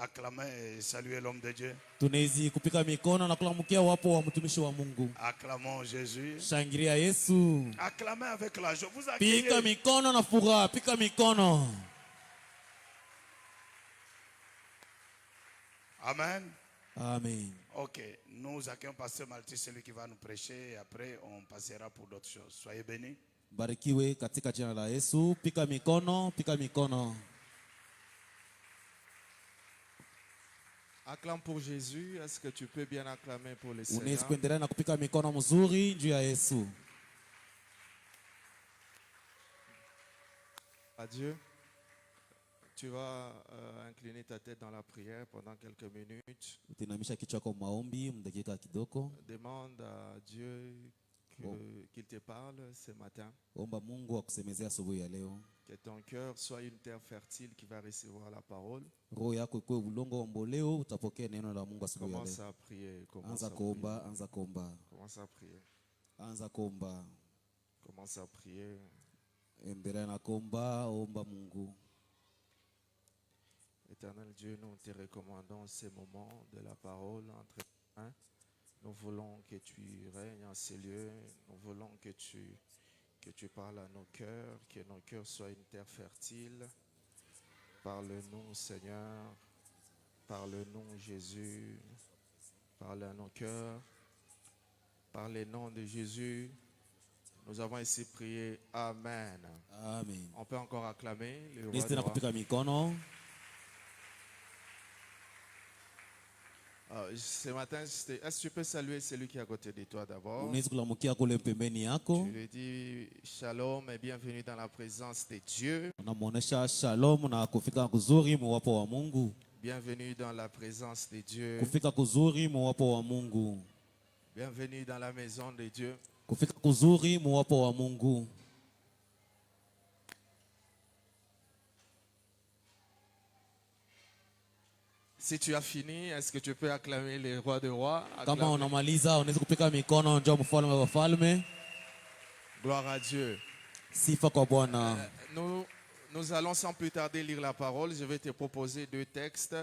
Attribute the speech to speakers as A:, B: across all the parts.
A: acclamer et saluer l'homme de Dieu.
B: Tunaweza kupika mikono na kulamukia wapo wa mtumishi wa Mungu.
A: Acclamons Jésus.
B: Shangilia Yesu.
A: Acclamez avec la joie. Vous accueillez.
B: Pika mikono na furaha, pika mikono.
A: Amen.
B: Amen.
A: Ok, nous accueillons Pasteur Malti, celui qui va nous prêcher, et après on passera pour d'autres choses. Soyez bénis.
B: Barikiwe katika jina la Yesu. Pika mikono, pika mikono.
C: Acclame pour Jésus. Est-ce que tu peux bien acclamer pour le
B: Unaweza
C: Seigneur?
B: kuendelea na kupika mikono mzuri juu ya Yesu.
C: Adieu. Tu vas incliner ta tête dans la prière pendant quelques minutes.
B: Utinamisha kichwa kwa maombi mdakika kidogo.
C: Demande à Dieu qu'il te parle ce matin.
B: Omba Mungu akusemezea asubuhi ya leo.
C: Que ton cœur soit une terre fertile qui va recevoir la parole.
B: Roho yako ikuwe ulongo wa mboleo, utapokea neno la Mungu asubuhi ya
C: Commence
B: leo.
C: à prier. Commence
B: Anza
C: à prier.
B: kuomba, anza kuomba.
C: Commence à prier.
B: Anza kuomba.
C: Commence à prier.
B: Endelea na kuomba, omba Mungu.
C: Éternel Dieu, nous te recommandons ces moments de la parole entre tes mains. Nous voulons que tu règnes en ces lieux. Nous voulons que tu parles à nos cœurs, que nos cœurs soient une terre fertile. Parle-nous, Seigneur. Parle-nous, Jésus. Parle à nos cœurs. Par le nom de Jésus, nous avons ici prié. Amen.
B: Amen.
C: On peut encore acclamer le roi
B: Nisi
C: des
B: na
C: rois.
B: kupika mikono.
C: Ce matin, est-ce que tu peux saluer celui qui est à côté de toi d'abord?
B: Unaweza kulamukia kule pembeni yako.
C: Tu lui dis shalom et bienvenue dans la présence de Dieu.
B: Unamuonesha shalom na kufika kuzuri mwapo wa Mungu.
C: Bienvenue dans la présence de Dieu.
B: Kufika kuzuri mwapo wa Mungu.
C: Bienvenue dans la maison de Dieu.
B: Kufika kuzuri mwapo wa Mungu.
C: Si tu as fini, est-ce que tu peux acclamer le roi des rois?
B: Kama
C: Acclamer.
B: unamaliza unaweza kupika mikono, njoo mfalme wa wafalme.
C: Gloire à Dieu.
B: Sifa kwa Bwana.
C: Nous allons sans plus tarder lire la parole. Je vais te proposer deux textes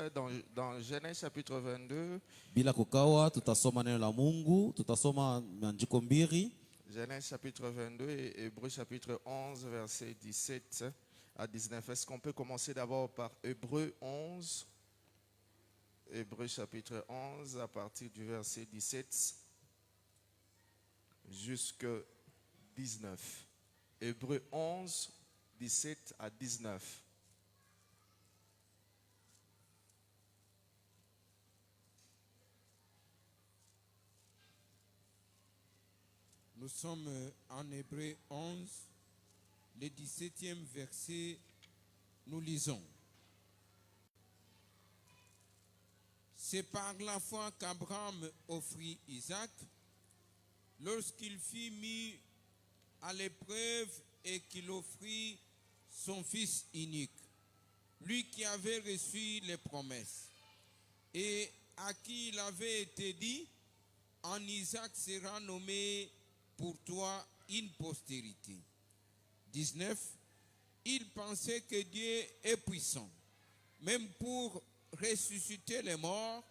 C: dans Genèse chapitre 22.
B: Bila kukawa tutasoma neno la Mungu, tutasoma maandiko mbili.
C: Genèse chapitre 22 et Hébreux chapitre 11, versets 17 à 19. Est-ce qu'on peut commencer d'abord par Hébreux 11? Hébreux chapitre 11 à partir du verset 17 jusqu'à 19. Hébreux 11, 17 à 19.
D: Nous sommes en Hébreux 11, le 17e verset, nous lisons. C'est par la foi qu'Abraham offrit Isaac lorsqu'il fut mis à l'épreuve et qu'il offrit son fils unique, lui qui avait reçu les promesses et à qui il avait été dit, en Isaac sera nommé pour toi une postérité. 19. Il pensait que Dieu est puissant, même pour ressusciter les morts,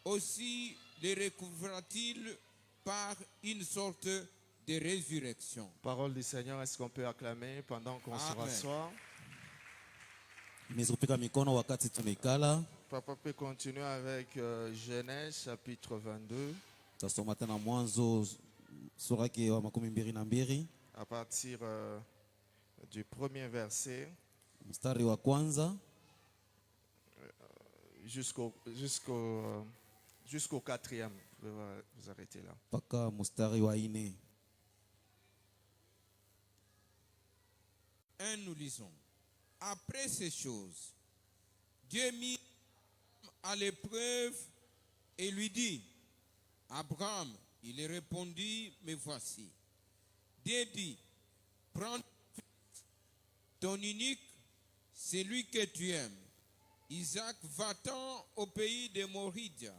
D: aussi les recouvrera-t-il par une sorte de résurrection.
C: Parole du Seigneur, est-ce qu'on peut acclamer pendant qu'on se
D: Amen.
C: rassoit?
B: Unaweza kupika mikono wakati tunaikala.
C: Papa peut continuer avec Genèse chapitre 22
B: Tutasoma tena Mwanzo sura yake wa 22
C: à partir du premier verset
B: mstari wa kwanza
C: jusqu'au quatrième. Vous pouvez vous arrêter là.
B: mpaka mstari wa 4.
D: 1, nous lisons. Après ces choses, Dieu mit à l'épreuve et lui dit, Abraham, il répondit, me voici. Dieu dit, prends ton unique, celui que tu aimes, Isaac, va-t'en au pays de Moridia,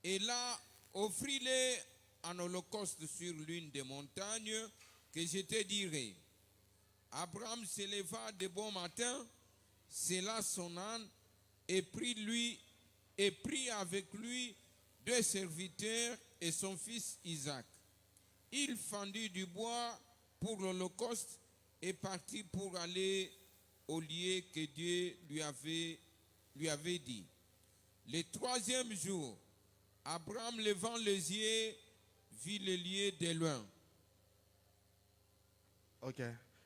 D: et là, offris-le en holocauste sur l'une des montagnes que je te dirai. Abraham se leva de bon matin, sella son âne et prit lui et prit avec lui 2 serviteurs et son fils Isaac. Il fendit du bois pour l'holocauste et partit pour aller au lieu que Dieu lui avait dit. Le 3e jour, Abraham, levant les yeux, vit le lieu de loin.
C: Ok.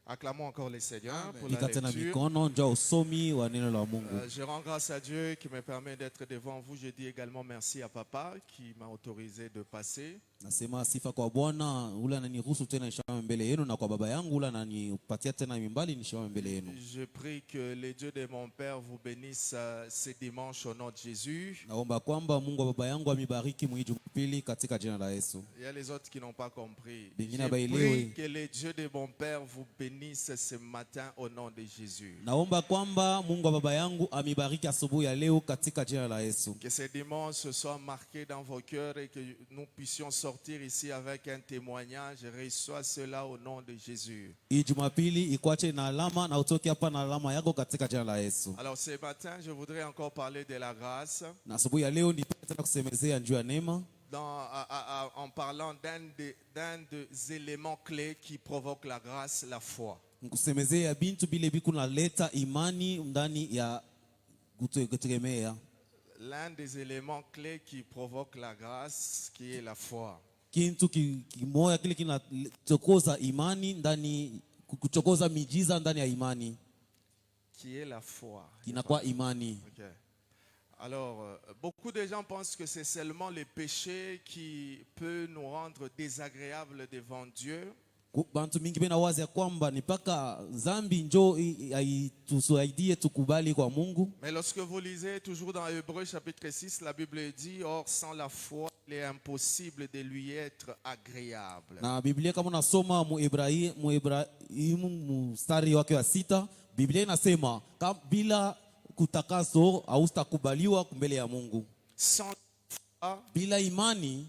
C: Acclamons encore le Seigneur
D: Amen.
C: pour la
B: Pika tena
C: lecture.
B: mikono, njoo usomi wa neno la Mungu.
C: Je rends grâce à Dieu qui me permet d'être devant vous. Je dis également merci à Papa qui m'a autorisé de passer.
B: Nasema sifa kwa Bwana ule ananiruhusu tena nisimame mbele yenu, na kwa baba yangu ule ananipatia tena mimbali nisimame mbele yenu.
C: Je prie que les dieux de mon Père vous bénissent ce dimanche au nom de Jésus.
B: Naomba kwamba Mungu wa baba yangu amibariki mwezi Jumapili katika jina la Yesu.
C: Il y a les autres qui n'ont pas compris.
B: Bengine
C: Je
B: habaelewi.
C: prie que les dieux de mon Père vous bénissent ce matin au nom de Jésus.
B: Naomba kwamba Mungu wa baba yangu amibariki asubuhi ya leo katika jina la Yesu.
C: Que ce dimanche soit marqué dans vos cœurs et que nous puissions sortir ici avec un témoignage. Je reçois cela au nom de Jésus.
B: Hii Jumapili ikuache na alama na utoke hapa na alama yako katika jina la Yesu.
C: Alors ce matin, je voudrais encore parler de la grâce
B: Na asubuhi ya leo nipenda tena kusemezea juu ya neema,
C: en parlant d'un des éléments clés qui provoquent la grâce, la foi.
B: nikusemezea bintu bile biku naleta imani ndani ya kutegemea.
C: L'un des éléments clés qui provoque la grâce, qui est la foi.
B: Kintu kimoya kile kinachokoza imani ndani, kuchokoza mijiza ndani ya imani
C: Qui est la foi.
B: kinakuwa imani.
C: Ok. Alors, beaucoup de gens pensent que c'est seulement le péché qui peut nous rendre désagréables devant Dieu.
B: Bantu mingi bena wazi ya kwamba ni paka zambi njo tusaidie tukubali kwa Mungu.
C: Mais lorsque vous lisez toujours dans Hébreux chapitre 6, la Bible dit, or sans la foi, il est impossible de lui être agréable.
B: Na Biblia kama unasoma Muibrahimu mstari wake wa 6, Biblia inasema bila kutakaso hautakubaliwa mbele ya Mungu.
C: Sans foi,
B: Bila imani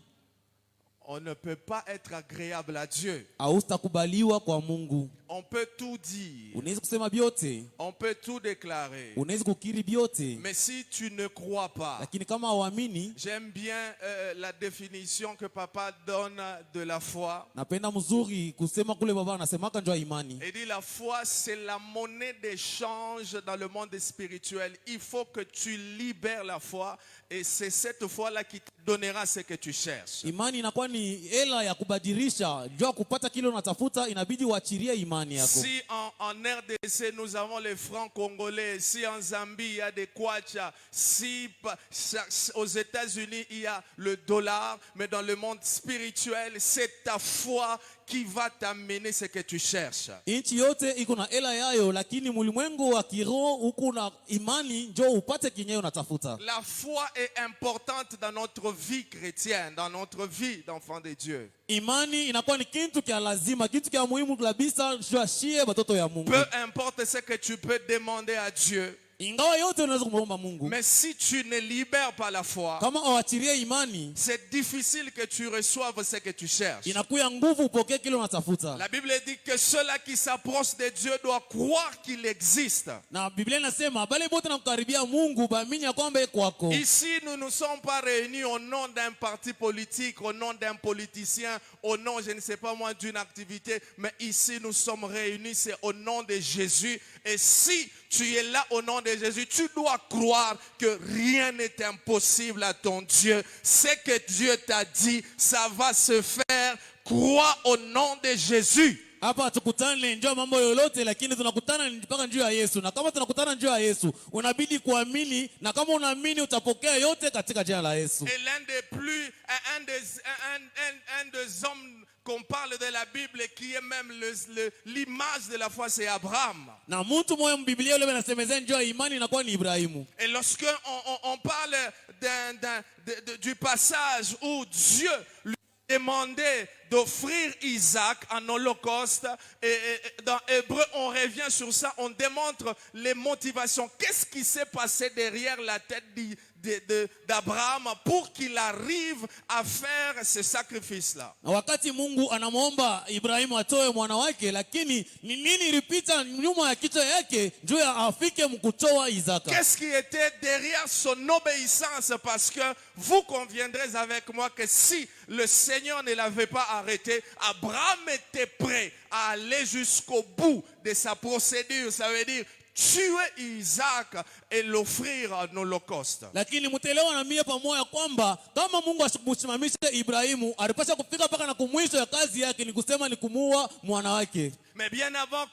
C: on ne peut pas être agréable à Dieu.
B: hautakubaliwa kwa Mungu.
C: On peut tout dire,
B: Unaweza kusema byote,
C: on peut tout déclarer.
B: unaweza kukiri byote,
C: Mais si tu ne crois pas,
B: lakini kama hauamini,
C: j'aime bien la définition que papa donne de la foi.
B: napenda mzuri kusema kule baba anasemaka njoo imani.
C: Il dit la foi, c'est la monnaie d'échange dans le monde spirituel. Il faut que tu libères la foi et c'est cette foi-là qui te donnera ce que tu cherches.
B: Imani inakuwa ni hela ya kubadilisha, njoo kupata kile unatafuta, inabidi uachirie imani yako.
C: Si en RDC nous avons les francs congolais, si en Zambie il y a des kwacha, si aux États-Unis il y a le dollar, mais dans le monde spirituel, c'est ta foi qui va t'amener ce que tu cherches.
B: Inchi yote iko na hela yayo, lakini mulimwengu wa kiroho uko na imani, njoo upate kinyeyo unatafuta.
C: La foi est importante dans notre vie chrétienne, dans notre vie d'enfant de Dieu.
B: Imani inakuwa ni kitu kia lazima, kitu kia muhimu kabisa shie batoto ya Mungu.
C: Peu importe ce que tu peux demander à Dieu,
B: Ingawa yote unaweza kumwomba Mungu,
C: mais si tu ne libères pas la foi,
B: kama awachirie imani,
C: c'est difficile que tu reçoives ce que tu cherches.
B: inakuya nguvu upokee kile unatafuta.
C: La Bible dit que ceux-là qui s'approchent de Dieu doivent croire qu'il existe.
B: Na Biblia inasema bale bote nakukaribia Mungu baamini ya kwamba yeye kwako.
C: Ici, nous ne sommes pas réunis au nom d'un parti politique, au nom d'un politicien, au nom, je ne sais pas moi, d'une activité, mais ici, nous sommes réunis, c'est au nom de Jésus. Et si tu es là au nom de Jésus, tu dois croire que rien n'est impossible à ton Dieu. Ce que Dieu t'a dit, ça va se faire. Crois au nom de Jésus.
B: Hapa tukutane njoo mambo yoyote, lakini tunakutana mpaka njoo ya Yesu. Na kama tunakutana njoo ya Yesu, unabidi kuamini, na kama unaamini utapokea yote katika jina la Yesu.
C: Et un des hommes qu'on parle de la Bible qui est même l'image de la foi, c'est Abraham.
B: Na mtu moyo mbiblia yule anasemezea njoo ya imani inakuwa ni Ibrahimu.
C: Et lorsque on parle du passage où Dieu lui demandait d'offrir Isaac en holocauste. Et dans Hébreu, on revient sur ça, on démontre les motivations. Qu'est-ce qui s'est passé derrière la tête d'Abraham pour qu'il arrive à faire ce sacrifice-là?
B: Na wakati Mungu anamuomba Ibrahimu atoe mwana wake, lakini ni nini ilipita nyuma ya kichwa yake juu ya afike mkutoa Isaka?
C: Qu'est-ce qui était derrière son obéissance? Parce que vous conviendrez avec moi que si le Seigneur ne l'avait pas arrêté, Abraham était prêt à aller jusqu'au bout de sa procédure. Ça veut dire tuer Isaac et l'offrir en holocauste.
B: Lakini mtelewa na mie pamoja kwamba kama Mungu asimamishe Ibrahimu alipaswa kufika mpaka na kumwisho ya kazi yake, ni kusema ni kumuua mwana wake.
C: Mais bien avant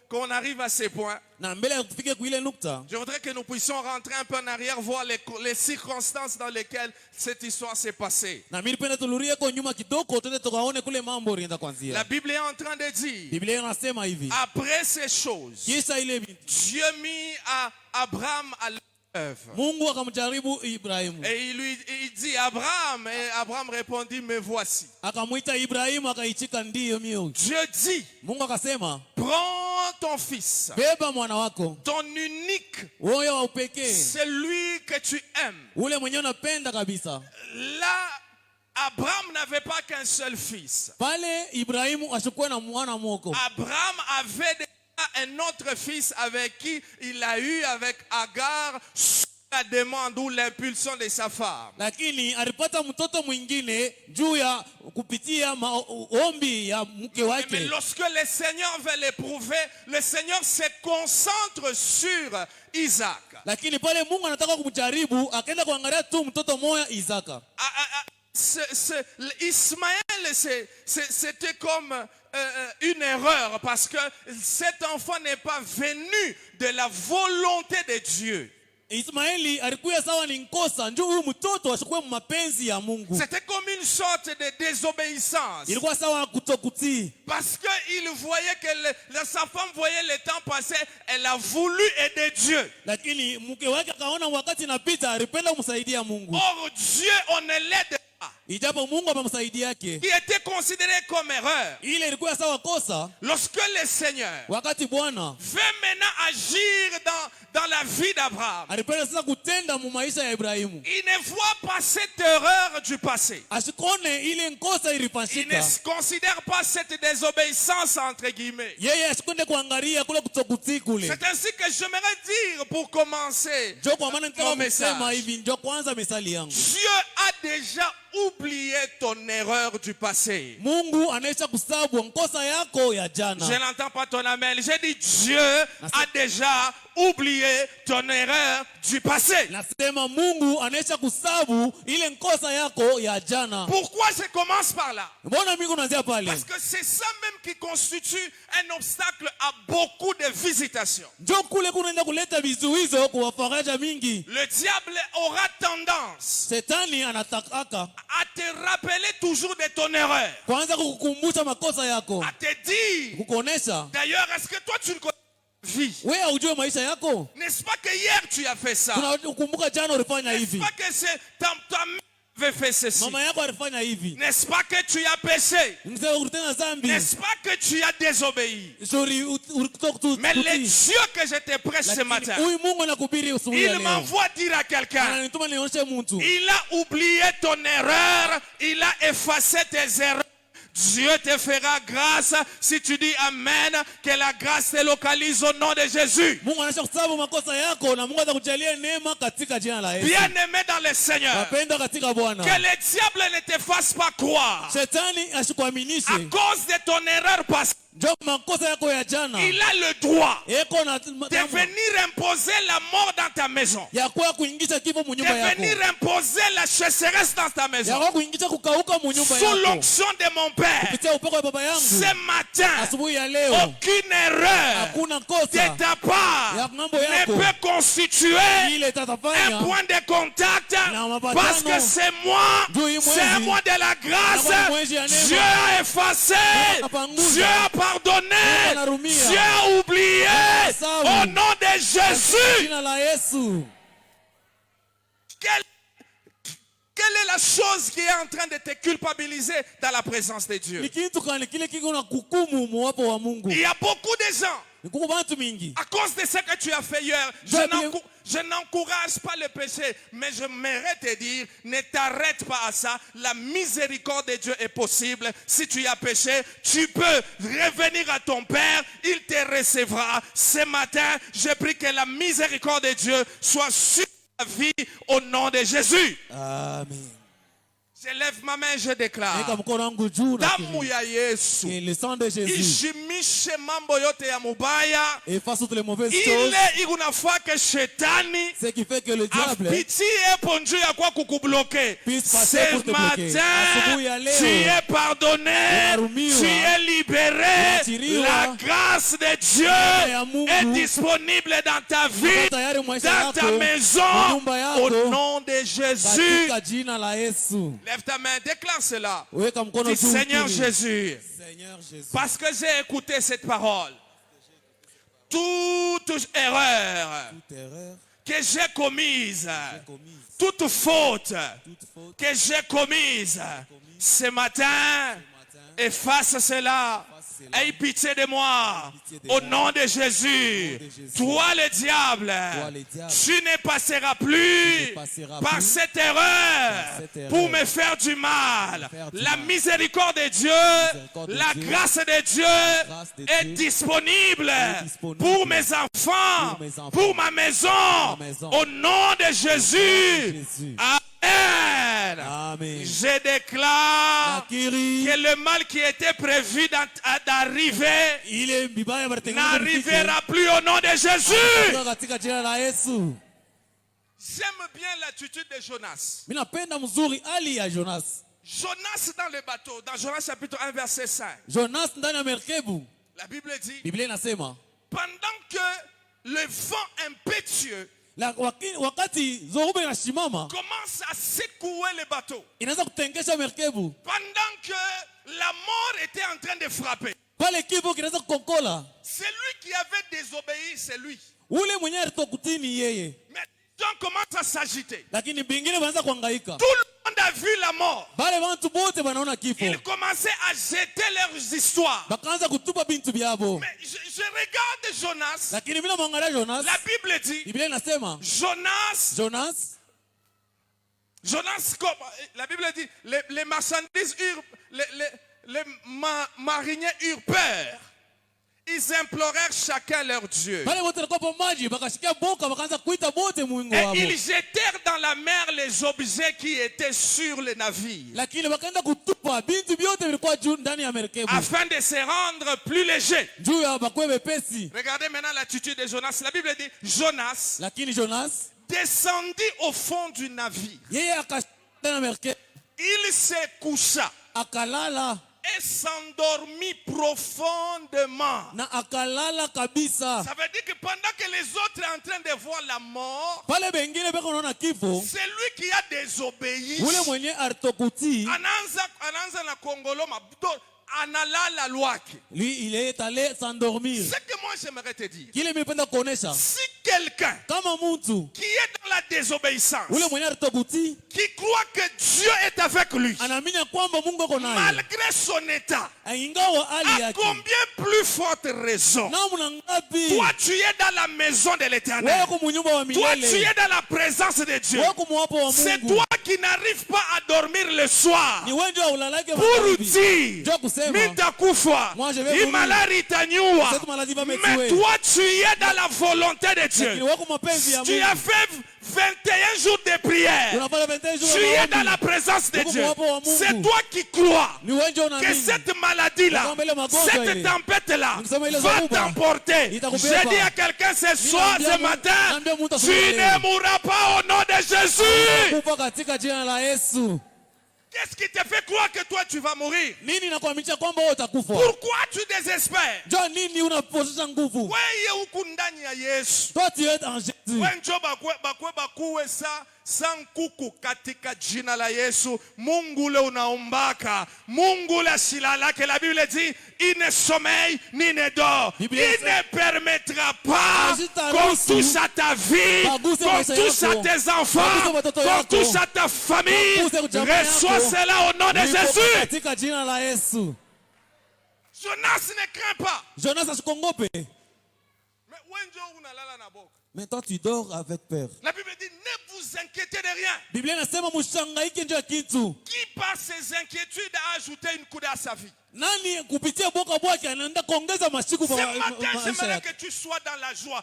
C: qu'on arrive à ces points,
B: Na mbele ya kufika kwa ile nukta,
C: je voudrais que nous puissions rentrer un peu en arrière, voir les circonstances dans lesquelles cette histoire s'est passée.
B: na mimi nipenda tulurie kwa nyuma kidogo tuende tukaone kule mambo yanaenda
C: La
B: kuanzia.
C: Bible est en train de dire,
B: Biblia inasema hivi,
C: après ces choses,
B: kisha ile binti
C: Dieu mit à Abraham à l'épreuve.
B: Mungu akamjaribu Ibrahimu.
C: Et il dit Abraham, et Abraham répondit, me voici.
B: Akamuita Ibrahimu akaichika ndiyo mio.
C: Dieu dit,
B: Mungu akasema,
C: prends ton fils,
B: beba mwana wako,
C: ton unique,
B: wewe wa upekee,
C: celui que tu aimes.
B: ule mwenyewe unapenda kabisa.
C: Là, Abraham n'avait pas qu'un seul fils.
B: Pale Ibrahimu ashukue na mwana mwoko.
C: Abraham avait déjà un autre fils avec qui il a eu avec Agar sous la demande ou l'impulsion de sa femme.
B: Lakini alipata mtoto mwingine juu ya kupitia maombi ya mke
C: Mais
B: wake.
C: lorsque le Seigneur veut l'éprouver, le Seigneur se concentre sur Isaac.
B: Lakini pale Mungu anataka kumjaribu, akaenda kuangalia tu mtoto moya Isaka.
C: Ismaël, c'était comme une erreur parce que cet enfant n'est pas venu de la volonté de Dieu.
B: Ismaeli alikuwa sawa ni nkosa, njoo huyu mtoto ashukue mapenzi ya Mungu.
C: C'était comme une sorte de désobéissance.
B: Ilikuwa sawa kutokutii.
C: Parce qu'il voyait que sa femme voyait le temps passer, elle a voulu aider Dieu.
B: Lakini mke wake akaona wakati napita, alipenda kumsaidia Mungu.
C: Or Dieu, on ne l'aide pas.
B: Ijapo Mungu amemsaidia yake.
C: Qui était considéré comme erreur.
B: Ile ilikuwa sawa kosa.
C: Lorsque le Seigneur
B: Wakati Bwana
C: veut maintenant agir dans la vie d'Abraham,
B: alipenda sasa kutenda mu maisha ya Ibrahimu.
C: il ne voit pas cette erreur du passé.
B: Asikone ile nkosa
C: Il
B: ilifanyika.
C: ne considère pas cette désobéissance entre guillemets.
B: Yeye asikonde kuangalia kule kutokutii kule.
C: C'est ainsi que j'aimerais dire pour commencer
B: Njoo kwa maana nitaka
C: mon
B: kusema
C: message.
B: hivi, njoo kwanza misali yangu.
C: Dieu a déjà oublié ton erreur du passé.
B: Mungu anaisha kusabu nkosa yako ya jana.
C: Je n'entends pas ton amen. J'ai dit Dieu a déjà oublié ton erreur du passé.
B: Nasema Mungu anaisha kusabu ile nkosa yako ya jana.
C: Pourquoi je commence par là?
B: Mbona mimi kunaanzia pale?
C: Parce que c'est ça même qui constitue un obstacle à beaucoup de visitations.
B: Njoo kule kunaenda kuleta vizuizo kwa faraja mingi.
C: Le diable aura tendance
B: Shetani anatakaka
C: à te rappeler toujours de ton erreur.
B: kwanza kukukumbusha makosa yako.
C: À te dire,
B: Kukuonesha
C: d'ailleurs, est-ce que toi tu ne connais pas ta vie?
B: wewe hujue maisha yako.
C: N'est-ce pas que hier tu as fait ça?
B: Tunakumbuka jana ulifanya
C: N'est-ce
B: hivi.
C: pas que c'est ta mère avait fait ceci?
B: Mama yako alifanya hivi.
C: N'est-ce pas que tu as péché?
B: Mzee ulitenda dhambi.
C: N'est-ce pas que tu as désobéi?
B: Sorry,
C: Mais le Dieu que je te prêche ce matin,
B: huyu Mungu anakubiri usubuhi ya
C: il
B: leo.
C: m'envoie dire à quelqu'un,
B: Ananituma nionyeshe mtu.
C: il a oublié ton erreur, il a effacé tes erreurs. Dieu te fera grâce si tu dis Amen, que la grâce te localise au nom de Jésus.
B: Mungu anaisha kusabu makosa yako na Mungu atakujalia neema katika jina la Yesu.
C: Bien-aimé dans le Seigneur,
B: Wapendwa katika Bwana.
C: que le diable ne te fasse pas croire
B: Shetani
C: à
B: asikuaminishe.
C: cause de ton erreur passée.
B: Njoo makosa yako ya jana.
C: Il a le droit
B: Eko na
C: de venir imposer la mort dans ta maison,
B: ya kwa kuingiza kifo mu
C: de
B: nyumba yako.
C: venir imposer la chasseresse dans ta
B: Ya
C: maison.
B: kwa kuingiza kukauka mu nyumba
C: Sous
B: yako.
C: l'onction de mon Père,
B: Kupitia upako wa baba yangu.
C: ce matin,
B: Asubuhi ya leo
C: aucune erreur
B: hakuna
C: de
B: kosa
C: ta part
B: ya ng'ambo
C: ne
B: yako
C: peut constituer
B: ile
C: un
B: itatafanya
C: point de contact
B: Na mapatano.
C: parce que c'est moi,
B: Juu hii mwezi.
C: c'est un mois de la grâce.
B: Na mwezi ya neema.
C: Dieu a effacé,
B: Akapanguza.
C: Dieu a pardonné,
B: Anarumia.
C: Dieu a oublié
B: Anahesabu.
C: au nom de Jésus.
B: jina la Yesu.
C: Quelle est la chose qui est en train de te culpabiliser dans la présence de Dieu?
B: Ni kitu gani kile kiko na kukumu muwapo wa Mungu?
C: Il y a beaucoup de gens,
B: Ni kuko bantu mingi.
C: à cause de ce que tu as fait hier, je n'encourage pas le péché, mais j'aimerais te dire, ne t'arrête pas à ça. La miséricorde de Dieu est possible. Si tu as péché, tu peux revenir à ton Père, il te recevra. Ce matin, je prie que la miséricorde de Dieu soit sur ta vie au nom de Jésus.
B: Amen.
C: Je lève ma main, je déclare.
B: Weka mkono wangu juu na
C: Damu ya Yesu
B: que le sang de Jésus
C: ishimishe mambo yote ya mubaya.
B: efface toutes les mauvaises choses.
C: Ile inafaa que shetani
B: Ce qui fait que le diable
C: apitie po njia ya kwa kukubloke.
B: puisse passer pour
C: Ce
B: te bloquer. Asubuhi ya
C: matin,
B: leo,
C: tu es pardonné,
B: unaruhumiwa,
C: tu es libéré.
B: unaachiliwa.
C: La grâce de
B: ya
C: Dieu
B: Mungu
C: est disponible dans ta vie,
B: tayari maisha
C: dans ta
B: yako,
C: maison,
B: nyumba yako,
C: au nom de Jésus.
B: katika jina la Yesu.
C: Lève ta main, déclare cela.
B: Weka mkono
C: Dis,
B: juu.
C: Seigneur
B: ukiri.
C: Jésus,
B: Seigneur Jésus.
C: parce que j'ai écouté cette parole, toute erreur
B: Toute erreur
C: que j'ai commise,
B: commise,
C: toute faute
B: toute faute,
C: que j'ai commise ce matin, efface cela. Aie pitié de moi. Au nom de Jésus. Toi le diable, tu ne passeras plus par cette erreur pour me faire du mal. La miséricorde de Dieu, la grâce de Dieu est disponible pour mes enfants, pour ma maison. Au nom de Jésus. Amen.
B: Amen.
C: Je déclare
B: Nakiri,
C: que le mal qui était prévu d'arriver
B: ile mbibaya baritengeneza
C: n'arrivera plus au nom de Jésus.
B: katika jina la Yesu.
C: J'aime bien l'attitude de Jonas.
B: Mimi napenda mzuri hali ya Jonas.
C: Jonas dans le bateau, dans Jonas chapitre 1 verset 5.
B: Jonas ndani ya merikebu.
C: La Bible dit,
B: Biblia inasema
C: pendant que le vent impétueux
B: wakati zoruba inasimama
C: commence à secouer le bateau,
B: inaanza kutengesha merikebu.
C: pendant que la mort était en train de frapper,
B: Pale kifo kinaanza kukonkola.
C: celui qui avait désobéi, c'est lui.
B: Ule mwenye alitokutini yeye.
C: Mais les gens commencent à s'agiter.
B: Lakini bingine wanaanza kuhangaika.
C: Tout le monde a vu la mort.
B: Bale bantu bote wanaona kifo.
C: Ils commençaient à jeter leurs histoires.
B: Bakaanza kutupa bintu byabo.
C: Mais je regarde Jonas.
B: Lakini mimi namwangalia Jonas.
C: La Bible dit,
B: Biblia inasema
C: Jonas, comme la Bible dit, les marchandises les mariniers eurent peur. Ils implorèrent chacun leur Dieu.
B: Bale wote walikuwa kwa maji bakashikia boka bakaanza kuita bote Mungu
C: Et
B: wao.
C: ils jetèrent dans la mer les objets qui étaient sur le navire,
B: Lakini bakaenda kutupa bintu byote vilikuwa juu ndani ya merikebu.
C: afin de se rendre plus légers.
B: Juu ya bakwe bepesi.
C: Regardez maintenant l'attitude de Jonas. La Bible dit, Jonas
B: Lakini Jonas
C: descendit au fond du navire.
B: yeye akashinda na merikebu.
C: Il se coucha
B: Akalala
C: et s'endormit profondément.
B: na akalala kabisa.
C: Ça veut dire que pendant que les autres sont en train de voir la mort,
B: Pale bengine beko naona kifo.
C: c'est lui qui a désobéi.
B: Ule mwenye alitokutii
C: Anaanza na kongolo mabuto analala lwake.
B: lui il est allé s'endormir.
C: Ce que moi j'aimerais te dire,
B: Kile nimependa kuonesha
C: si quelqu'un
B: kama mtu
C: qui est dans la désobéissance,
B: ule mwenye alitokutii
C: qui croit que Dieu est avec lui,
B: anaamini kwamba Mungu ako naye
C: malgré son état,
B: ingawa hali
C: à
B: yake
C: combien plus forte raison,
B: namna ngapi
C: toi tu es dans la maison de l'Éternel,
B: wewe kumunyumba wa
C: toi tu
B: milele
C: es dans la présence de Dieu.
B: wewe kumuwapo wa
C: C'est
B: Mungu
C: toi qui n'arrives pas à dormir le soir
B: ni wewe ndio ulalake
C: pour
B: magharibi.
C: dire
B: Ndio kusema
C: Mitakufa,
B: Moi, je vais
C: Imalari itaniua.
B: cette maladie va me
C: Mais
B: tuer.
C: toi tu es dans la volonté de
B: Lakini
C: Dieu.
B: wewe kwa mapenzi ya
C: Tu
B: Mungu
C: as fait 21 jours de prière.
B: unafanya 21 jours
C: Tu
B: ya
C: es
B: maombi.
C: dans la présence de
B: Mungu
C: Dieu.
B: mwapo wa Mungu.
C: C'est toi qui crois
B: Ni wewe ndio
C: que
B: unaamini
C: cette maladie-là,
B: Nakwambia ile magonjwa
C: cette
B: ile.
C: tempête-là
B: Nikisema ile
C: va
B: dhoruba,
C: t'emporter.
B: itakubeba.
C: Je dis à quelqu'un ce soir,
B: Ninaambia
C: ce
B: mu-
C: matin,
B: naambia mtu
C: tu
B: asubuhi
C: ne
B: leo.
C: mourras pas au nom de Jésus.
B: kufa katika jina la Yesu.
C: Qu'est-ce qui te fait croire que toi tu vas mourir?
B: Nini nakuaminisha kwamba wewe utakufa?
C: Pourquoi tu désespères?
B: Njoo nini unapoteza nguvu?
C: Wewe huku ndani ya Yesu.
B: Toi tu es en Jésus.
A: Wenjo bakuwe sa nkuku katika jina la Yesu. Mungu ule unaombaka, Mungu ule shilalake. La Bible dit, il ne sommeille ni ne dort. Il ne permettra pas qu'on touche à ta vie, qu'on touche à tes enfants, qu'on touche à ta famille. Reçois cela au nom de Jésus.
B: Katika jina la Yesu.
A: Jonas ne craint pas.
B: Jonas asikongope.
A: Mais wenjo unalala na boka.
B: Mais toi tu dors avec peur.
A: La Bible dit, ne vous inquiétez de rien.
B: Biblia inasema mshangaike ndio kitu.
A: Qui par ses inquiétudes a ajouté une coude à sa vie?
B: Nani kupitia boka bwake anaenda kuongeza masiku
A: Ce
B: kwa
A: matin,
B: maisha
A: j'aimerais
B: yake.
A: que tu sois dans la joie.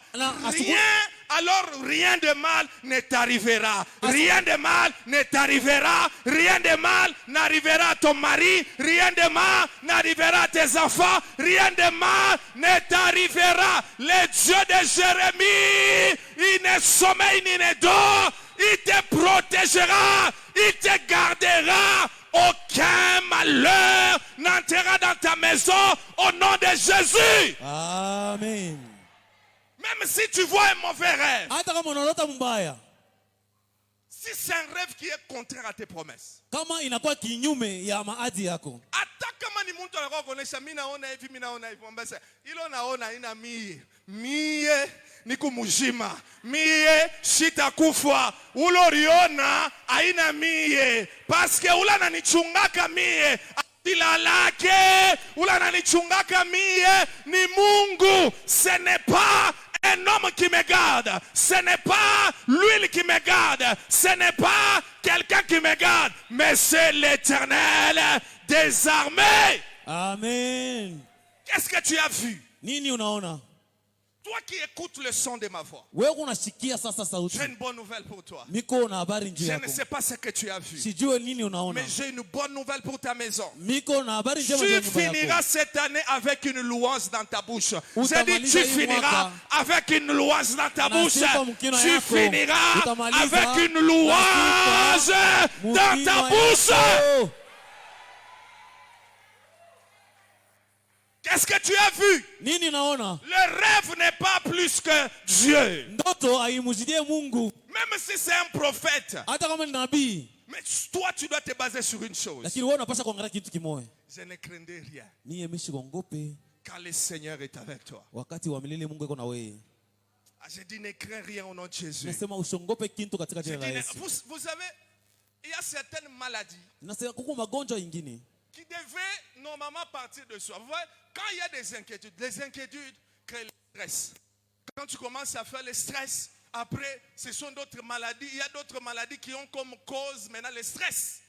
B: Alors,
A: Rien de mal ne t'arrivera. Rien de mal ne t'arrivera. Rien de mal n'arrivera à ton mari. Rien de mal n'arrivera à tes enfants. Rien de mal ne t'arrivera. Le Dieu de Jérémie, il ne sommeille ni ne dort. Il te protégera. Il te gardera. Aucun malheur n'entrera dans ta maison au nom de Jésus.
B: Amen.
A: Même si tu vois un mauvais rêve,
B: Hata kama unaota mbaya,
A: si c'est un rêve qui est contraire à tes promesses,
B: kama inakuwa kinyume ya maadi yako,
A: hata kama ni mtu anakuwa kuonesha mimi naona hivi mbasa, ilo naona ina mie ni kumujima, mie sitakufa, uloriona haina mie, paske ula ananichungaka mie, atilalake ula ananichungaka mie ni Mungu. Ce n'est pas un homme qui me garde, ce n'est pas l'huile qui me garde, ce n'est pas quelqu'un qui me garde, mais c'est l'Éternel des armées.
B: Amen.
A: Qu'est-ce que tu as vu?
B: Nini unaona?
A: Toi qui écoutes le son de ma voix,
B: Wewe unasikia sasa sauti.
A: j'ai une bonne nouvelle pour toi.
B: Miko na habari njema
A: Je
B: yako.
A: ne sais pas ce que tu as vu,
B: Sijue nini unaona.
A: mais j'ai une bonne nouvelle pour ta maison.
B: Miko na habari njema
A: Tu
B: ya nyumba
A: finiras
B: yako.
A: cette année avec une louange dans ta bouche. J'ai dit,
B: Utamaliza
A: tu
B: hii
A: finiras
B: mwaka
A: avec une louange dans ta
B: na
A: bouche.
B: sifa mkino
A: Tu
B: yako.
A: finiras
B: Utamaliza
A: avec une
B: na
A: louange
B: sifa
A: dans ta
B: mkino
A: bouche.
B: yako.
A: Qu'est-ce que tu as vu?
B: Nini naona?
A: Le rêve n'est pas plus que Dieu.
B: Ndoto haimzidie Mungu.
A: Même si c'est un prophète.
B: Hata kama ni nabii,
A: Mais toi, tu dois te baser sur une chose.
B: lakini wewe unapaswa kuangalia kitu kimoja.
A: Je ne craindrai rien.
B: Mie mshikongope
A: Car le Seigneur est avec toi.
B: wakati wa milele Mungu yuko na wewe.
A: Ah, je dis, ne crains rien au nom de Jésus.
B: Nasema usiongope kitu katika
A: Je
B: jina la
A: dis,
B: Yesu.
A: vous savez, il y a certaines maladies
B: Nasema kuko magonjwa ingine
A: qui devaient normalement partir de soi. Vous voyez, quand il y a des inquiétudes, les inquiétudes créent le stress. Quand tu commences à faire le stress, après, ce sont d'autres maladies. Il y a d'autres maladies qui ont comme cause maintenant le stress.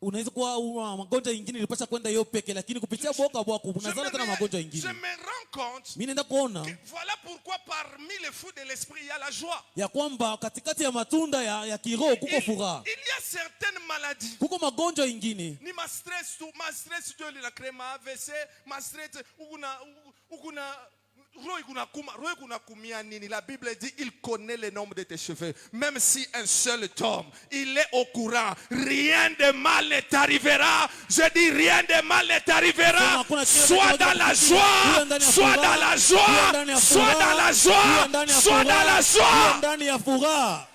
B: unaweza kuwa una magonjwa ingine ilipasha kwenda hiyo peke, lakini kupitia boka bwako unazana tena magonjwa
A: Je
B: ingine.
A: me rends compte
B: Mimi naenda kuona
A: que voilà pourquoi parmi les fruits de l'esprit, il y a la joie.
B: ya kwamba katikati ya matunda ya kiroho kuko furaha,
A: Il y a certaines maladies.
B: kuko magonjwa ingine
A: Ni ma stress tu la crème AVC, ma stress ukuna roho kuna kumia nini. La Bible dit il connaît le nombre de tes cheveux. Même si un seul tombe, il est au courant. Rien de mal ne t'arrivera. Je dis rien de mal ne t'arrivera. Sois dans la joie, sois dans la joie, sois dans la joie, sois dans la joie,
B: ndani ya furaha,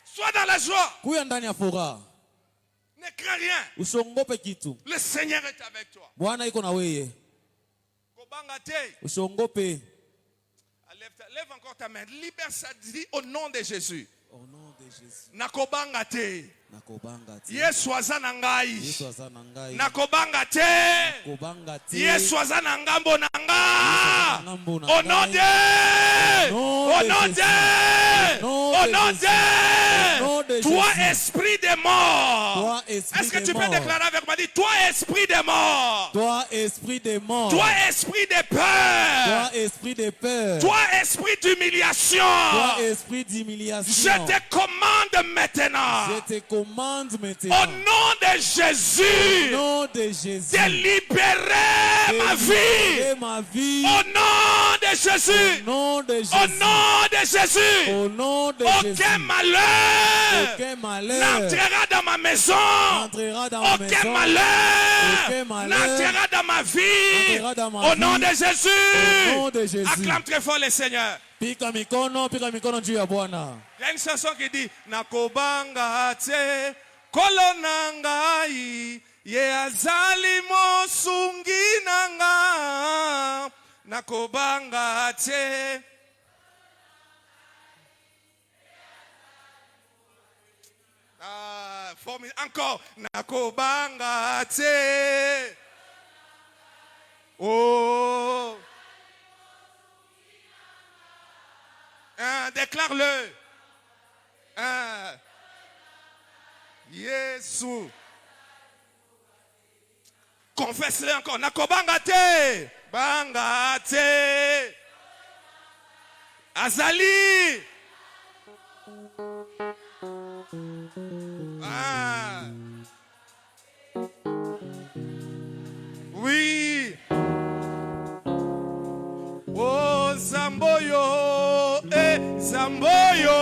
A: sois dans la joie.
B: kuya ndani ya furaha,
A: Ne crains rien.
B: usiongope kitu.
A: Le Seigneur est avec toi.
B: Bwana iko na wewe,
A: Kobanga te.
B: usiongope.
A: Lève encore ta main. Libère ça, dit au nom de Jésus.
B: Au nom de Jésus.
A: Nakobanga te.
B: Nakobanga te.
A: Yesu aza na ngai.
B: Yesu aza na ngai.
A: Nakobanga te.
B: Nakobanga te.
A: Yesu aza na ngambo na nga.
B: Ngambo na
A: Au nom
B: ngai.
A: de.
B: Nom
A: Au
B: de
A: nom
B: Jésus.
A: de.
B: Nom
A: Au
B: de
A: nom
B: Jésus. Nom de
A: de. Toi,
B: Jésus.
A: esprit de mort.
B: Toi, esprit
A: Est-ce que
B: de
A: tu peux
B: mort.
A: déclarer avec moi? Dis, toi, esprit de mort.
B: Toi, esprit de mort.
A: Toi, esprit de peur.
B: Toi, esprit de peur.
A: Toi, esprit d'humiliation.
B: Toi, esprit d'humiliation.
A: Je te commande maintenant.
B: Je te commande
A: Au
B: maintenant.
A: nom de Jésus.
B: Au nom de Jésus.
A: De libérer ma vie.
B: Libérer ma vie.
A: Au nom de Jésus.
B: Au nom de Jésus.
A: Au nom de Jésus.
B: Au nom de Jésus.
A: Aucun malheur
B: aucun malheur
A: n'entrera dans ma maison.
B: n'entrera dans ma
A: Aucun
B: maison.
A: malheur
B: Aucun malheur
A: n'entrera dans ma vie.
B: n'entrera dans ma
A: Au nom de
B: vie.
A: Jésus.
B: Au nom de Jésus.
A: Acclame très fort le Seigneur.
B: Pika mikono juu ya Bwana.
A: Il y a une chanson qui dit Nakobanga te kolo nangai ye azali mosungi nanga. Nakobanga te. Encore Nakobanga te. Oh. Déclare-le. Yesu. Confesse-le encore. Nakobanga te. Banga te. Azali. Oui. Oh Zamboyo. Zamboyo.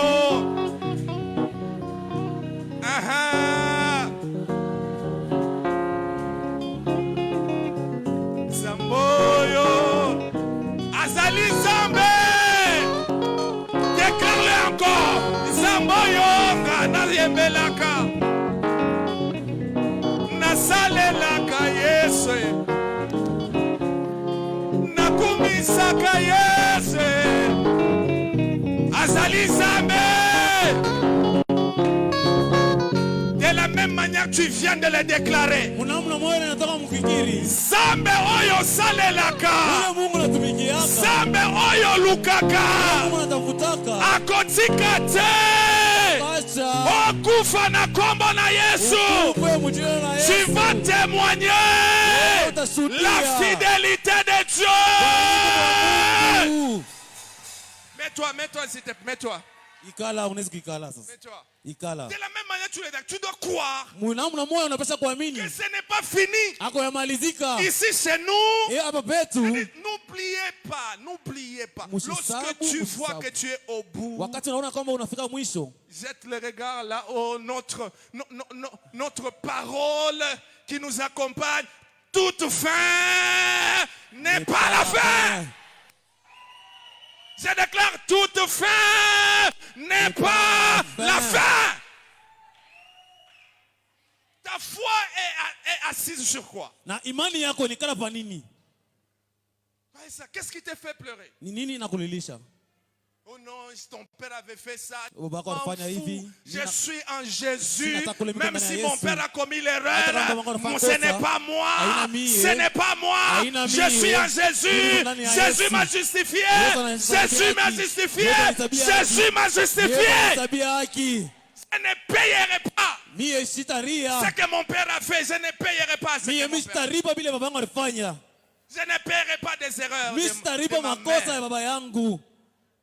A: Aha. Zamboyo. Azali Zambe. Déclare-le encore. Zamboyo. Ngana yembelaka. Nasalelaka Yesu. Nakumisaka Yesu. Azali Zambe. De la même manière que tu viens de le déclarer. Zambe oyo salelaka. Zambe oyo lukaka. Akotika te. Okufa na kombo na Yesu. Tu vas témoigner la fidélité de Dieu. Mets-toi, s'il te plaît, mets-toi.
B: Ikala, unaweza kuikala sasa.
A: Mets-toi.
B: Ikala.
A: De la même manière, tu dois croire
B: Namna moyo unapaswa kuamini.
A: que ce n'est pas fini.
B: Ako yamalizika.
A: Ici, chez nous,
B: Hapa petu.
A: n'oubliez pas.
B: Musisabu,
A: Lorsque tu vois
B: musisabu.
A: que tu es au bout,
B: Wakati unaona kwamba unafika mwisho,
A: jette le regard là haut, notre parole qui nous accompagne. Toute fin n'est pas la fin. Je déclare, toute fin n'est pas la fin. Ta foi est assise sur quoi?
B: na imani yako nikala pa nini?
A: Qu'est-ce qui te fait pleurer?
B: Ni nini inakulilisha?
A: Oh non, si ton père avait fait ça,
B: Baba yako alifanya hivi.
A: je suis en Jésus.
B: Sina takule
A: Même
B: mikono
A: si
B: ya
A: mon
B: Yesu.
A: père a commis l'erreur,
B: Hata kama baba anafanya
A: ce n'est
B: kosa,
A: pas moi.
B: haina mie.
A: Ce n'est pas moi.
B: Haina
A: Je
B: mie.
A: suis en Jésus.
B: Niko ndani ya
A: Jésus
B: Yesu.
A: m'a justifié.
B: Niko ndani ya
A: Jésus m'a
B: haki.
A: justifié.
B: Niko ndani ya tabia
A: Jésus m'a justifié.
B: Tabia haki.
A: Je ne payerai pas
B: Mie sitaria.
A: ce que mon père a fait. Je ne payerai pas ce
B: Mie
A: que mon père a fait.
B: mistaripa bile baba yangu alifanya.
A: Je ne payerai pas des erreurs
B: Mie
A: de
B: sitaripa
A: ma
B: makosa
A: mère.
B: ya baba yangu.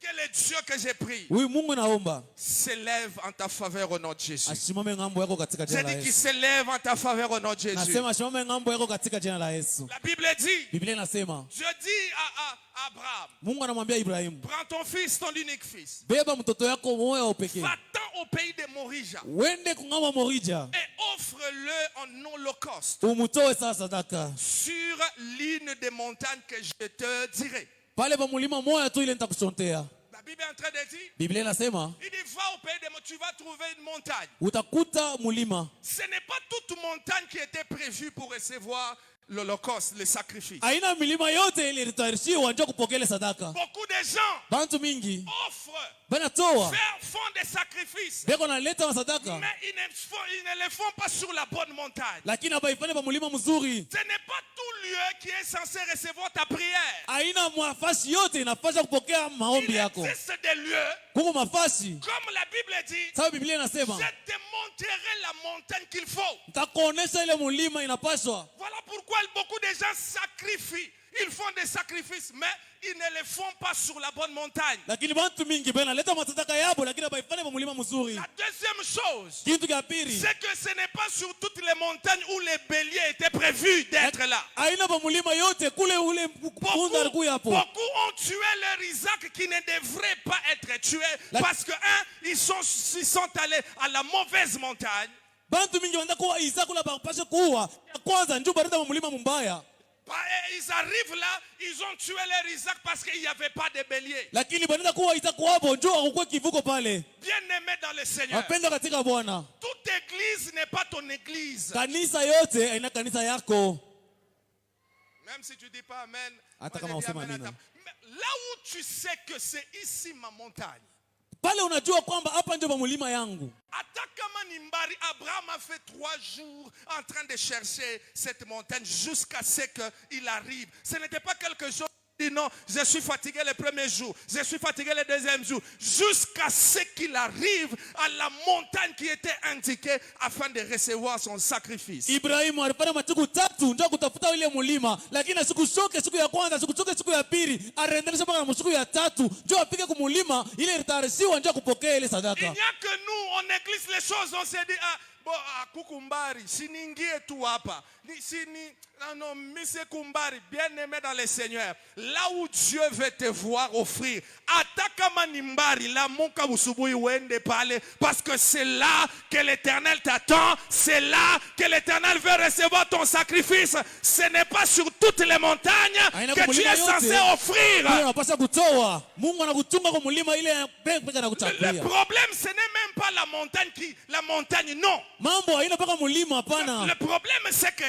A: Que le Dieu que j'ai pris
B: Huyu Mungu naomba
A: s'élève en ta faveur au nom de Jésus.
B: asimame ng'ambo yako katika
A: J'ai
B: jina la
A: dit qu'il
B: Yesu.
A: s'élève en ta faveur au nom de Jésus.
B: Nasema asimame ng'ambo yako katika jina la Yesu.
A: La Bible dit,
B: Biblia inasema
A: Dieu dit à Abraham,
B: Mungu anamwambia Ibrahimu,
A: prends ton fils, ton unique fils,
B: beba mtoto yako moyo wa upekee,
A: va-t'en au pays de Morija
B: uende kung'ama Morija,
A: et offre-le en holocauste
B: umutoe sasa sadaka
A: sur l'une des montagnes que je te dirai.
B: pale pa mulima moya tu ile nitakushontea.
A: La Bible est en train de dire,
B: Biblia inasema
A: il dit, va au pays de Morija, tu vas trouver une montagne.
B: utakuta mulima.
A: Ce n'est pas toute montagne qui était prévue pour recevoir l'holocauste, le sacrifice.
B: Aina milima yote ile ilitayarishiwa ndio kupokea ile sadaka.
A: Beaucoup de gens
B: Bantu mingi
A: offrent,
B: banatoa
A: font des sacrifices,
B: beko naleta masadaka,
A: mais ils ne le font pas sur la bonne montagne.
B: lakini abaifanye pa mulima mzuri.
A: Ce n'est pas tout lieu qui est censé recevoir ta prière.
B: Aina mafasi yote inapaswa kupokea maombi
A: Il
B: yako.
A: existe des lieux,
B: Kuko mafasi
A: comme la Bible dit,
B: sababu Biblia inasema
A: je te montrerai la montagne qu'il faut.
B: nitakuonesha ile mulima inapaswa.
A: Voilà pourquoi vois beaucoup de gens sacrifient. Ils font des sacrifices, mais ils ne les font pas sur la bonne montagne.
B: lakini bantu mingi banaleta masadaka yabo lakini habaifanye kwa mulima mzuri.
A: La deuxième chose,
B: Kitu cha pili,
A: c'est que ce n'est pas sur toutes les montagnes où les béliers étaient prévus d'être là.
B: aina pa mulima yote kule ule punda alikuwa hapo.
A: Beaucoup ont tué leur Isaac qui ne devrait pas être tué parce que ils sont allés à la mauvaise montagne.
B: Bantu mingi wanda kuwa Isaka la bapashe kuwa. Ya kwanza njoo barita mulima mbaya.
A: Ils arrivent là, ils ont tué leur Isaac parce qu'il n'y avait pas de bélier.
B: Lakini banenda kuwa Isaka hapo njoo akukue kivuko pale.
A: Bien-aimé dans le Seigneur.
B: Wapenda katika Bwana.
A: Toute église n'est pas ton église.
B: Kanisa yote haina kanisa yako.
A: Même si tu dis pas amen.
B: Hata
A: moi,
B: kama
A: je dis
B: usema
A: amen à
B: neno.
A: ta- Là où tu sais que c'est ici ma montagne.
B: Pale unajua kwamba hapa ndio mulima yangu.
A: Atakama Nimbari, Abraham a fait 3 jours en train de chercher cette montagne jusqu'à ce qu'il arrive. Ce n'était pas quelque chose. Dit non, je suis fatigué le premier jour, je suis fatigué le deuxième jour, jusqu'à ce qu'il arrive à la montagne qui était indiquée afin de recevoir son sacrifice.
B: Ibrahimu alipata masiku 3 ndio kutafuta ile mulima, lakini sikushoke siku ya kwanza, sikuchoke siku ya pili, arendelesha mpaka siku ya 3 ndio afike kumulima ile itarishiwa ndio kupokea ile
A: Il
B: sadaka.
A: n'y a que nous, on néglige les choses, on se dit bon, kukumbari, siningie tu hapa. Non, Monsieur Kumbari, bien-aimé dans le Seigneur, là où Dieu veut te voir offrir, atakama nimbari, la monka busubui wende pale, parce que c'est là que l'Éternel t'attend, c'est là que l'Éternel veut recevoir ton sacrifice. Ce n'est pas sur toutes les montagnes que tu es censé offrir.
B: Unapaswa kutoa. Mungu anakuchunga kwa mulima ile peke na kuchakulia.
A: Le problème, ce n'est même pas la montagne, non.
B: Mambo haina paka mulima hapana.
A: Le problème, c'est que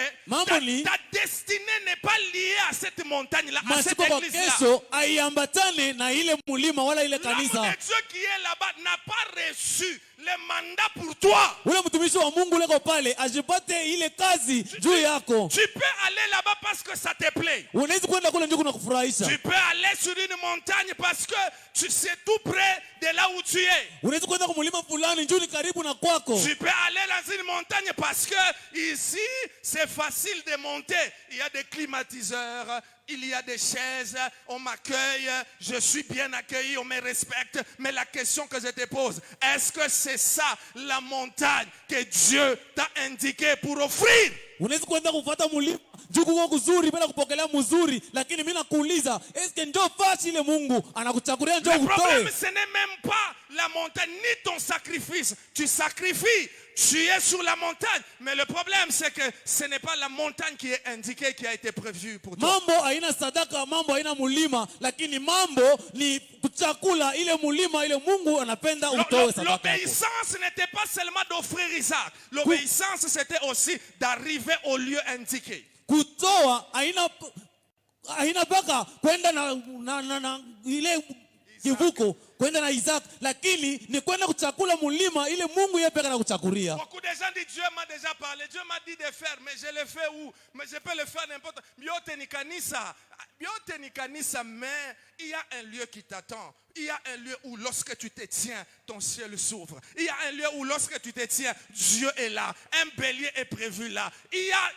A: ta destinée n'est pas liée à cette montagne-là, à cette
B: Masiku kwa
A: église-là.
B: kesho haiambatane na ile mulima wala ile
A: L'homme
B: kanisa.
A: de Dieu qui est là-bas n'a pas reçu le mandat pour toi.
B: Ule mtumishi wa Mungu leko pale ajipate ile kazi juu yako.
A: Tu peux aller là-bas parce que ça te plaît.
B: Unaweza kwenda kule ndio kunakufurahisha.
A: Tu peux aller sur une montagne parce que tu sais tout près de là où tu es.
B: Unaweza kwenda kwa mulima fulani njoo ni karibu na kwako.
A: Tu peux aller dans une montagne parce que ici, c'est facile de monter. Il y a des climatiseurs, il y a des chaises, on m'accueille, je suis bien accueilli, on me respecte. Mais la question que je te pose, est-ce que c'est ça la montagne que Dieu t'a indiqué pour offrir?
B: Unaweza kwenda kufuata mulima juu kuko kuzuri bila kupokelea mzuri, lakini mimi nakuuliza, est-ce njoo fasi ile Mungu anakuchagulia njoo
A: Le problème,
B: utoe?
A: ce n'est même pas la montagne, ni ton sacrifice. Tu sacrifies, tu es sur la montagne. Mais le problème, c'est que ce n'est pas la montagne qui est indiquée, qui a été prévue pour toi.
B: Mambo haina sadaka, mambo haina mulima, lakini mambo ni kuchakula ile mulima ile Mungu anapenda utoe sadaka yako.
A: L'obéissance n'était pas seulement d'offrir Isaac. L'obéissance, c'était aussi d'arriver au lieu indiqué.
B: Kutoa haina paka kwenda na ile kivuko kwenda na Isaac, lakini ni kwenda kuchakula mulima ile Mungu yeye pekee anakuchakulia.
A: Beaucoup de gens disent Dieu m'a déjà parlé, Dieu m'a dit de faire, mais je le fais où? Mais je peux le faire n'importe où. Biote ni kanisa, mais il y a un lieu qui t'attend. Il y a un lieu où lorsque tu te tiens, ton ciel s'ouvre. Il y a un lieu où lorsque tu te tiens, Dieu est là. Un bélier est prévu là. Il y a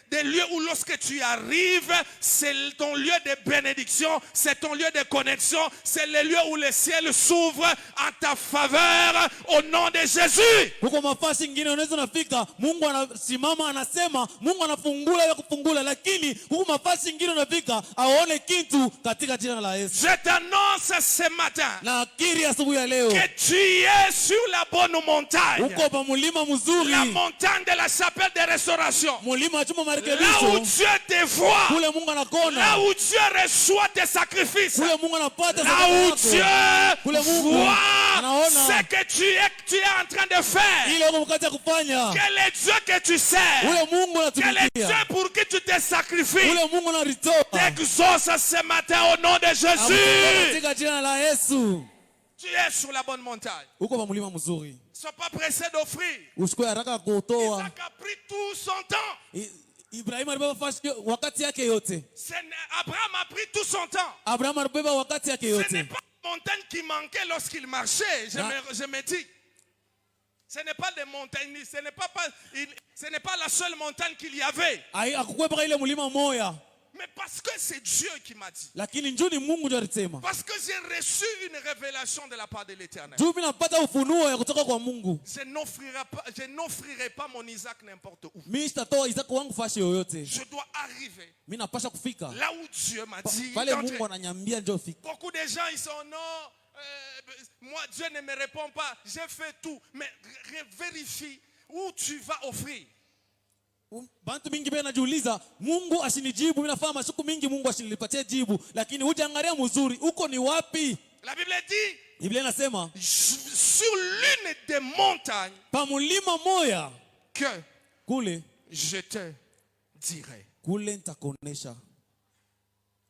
A: des lieux où lorsque tu arrives, c'est ton lieu de bénédiction, c'est ton lieu de connexion, c'est le lieu où le ciel s'ouvre en ta faveur au nom de Jésus.
B: Huko mafasi ingine unaweza nafika, Mungu anasimama anasema, Mungu anafungula ya kufungula, lakini huko mafasi ingine unafika aone kitu katika jina la Yesu.
A: Je t'annonce ce matin
B: Na akiri asubuhi ya leo
A: que tu es sur la bonne montagne,
B: uko pa mulima mzuri,
A: la montagne de la chapelle de restauration,
B: mulima chuma
A: là où
B: marekebisho,
A: Dieu te voit,
B: kule Mungu
A: là
B: anakona,
A: où Dieu reçoit tes sacrifices,
B: kule Mungu anapata
A: là
B: sadaka
A: où
B: yako,
A: Dieu
B: kule Mungu
A: voit
B: anaona
A: ce que tu es en train de faire.
B: ile uko mkati ya kufanya,
A: Quel est Dieu que tu sers?
B: ule Mungu
A: Quel est Dieu
B: anatumikia,
A: pour qui tu te sacrifies?
B: ule Mungu anaritoa.
A: T'exauce ce matin au nom de Jésus.
B: Katika jina la Yesu.
A: Tu es sur la bonne montagne.
B: Uko pa mulima mzuri.
A: Ne sois pas pressé d'offrir.
B: Usikue haraka kutoa.
A: Isaac a pris tout son temps.
B: Ibrahim alibeba wakati yake yote.
A: Abraham a pris tout son temps.
B: Abraham alibeba wakati yake
A: Ce n'est
B: yote.
A: pas la montagne qui manquait lorsqu'il marchait. Je me dis. Ce n'est pas des montagnes, ce n'est pas la seule montagne qu'il y avait.
B: Akukwepaka ile mlima moya.
A: Mais parce que c'est Dieu qui m'a dit.
B: Lakini njoo ni Mungu ndio alisema.
A: Parce que j'ai reçu une révélation de la part de l'Éternel.
B: Juu mimi napata ufunuo ya kutoka kwa Mungu.
A: Je n'offrirai pas mon Isaac n'importe où.
B: Mimi sitatoa Isaka wangu fashi yoyote.
A: Je dois arriver
B: Mimi napasha kufika.
A: là où Dieu m'a dit.
B: Pale Mungu ananiambia njoo fika.
A: Beaucoup de gens ils sont non, moi Dieu ne me répond pas. J'ai fait tout, mais vérifie où tu vas offrir.
B: Bantu mingi bena najiuliza Mungu asinijibu, mimi nafanya masiku mingi Mungu asinilipatie jibu, lakini hujaangalia mzuri uko ni wapi?
A: La Bible dit,
B: Biblia inasema
A: sur l'une des montagnes
B: pa mulima moya
A: que
B: kule
A: je te dirai.
B: kule nitakuonesha.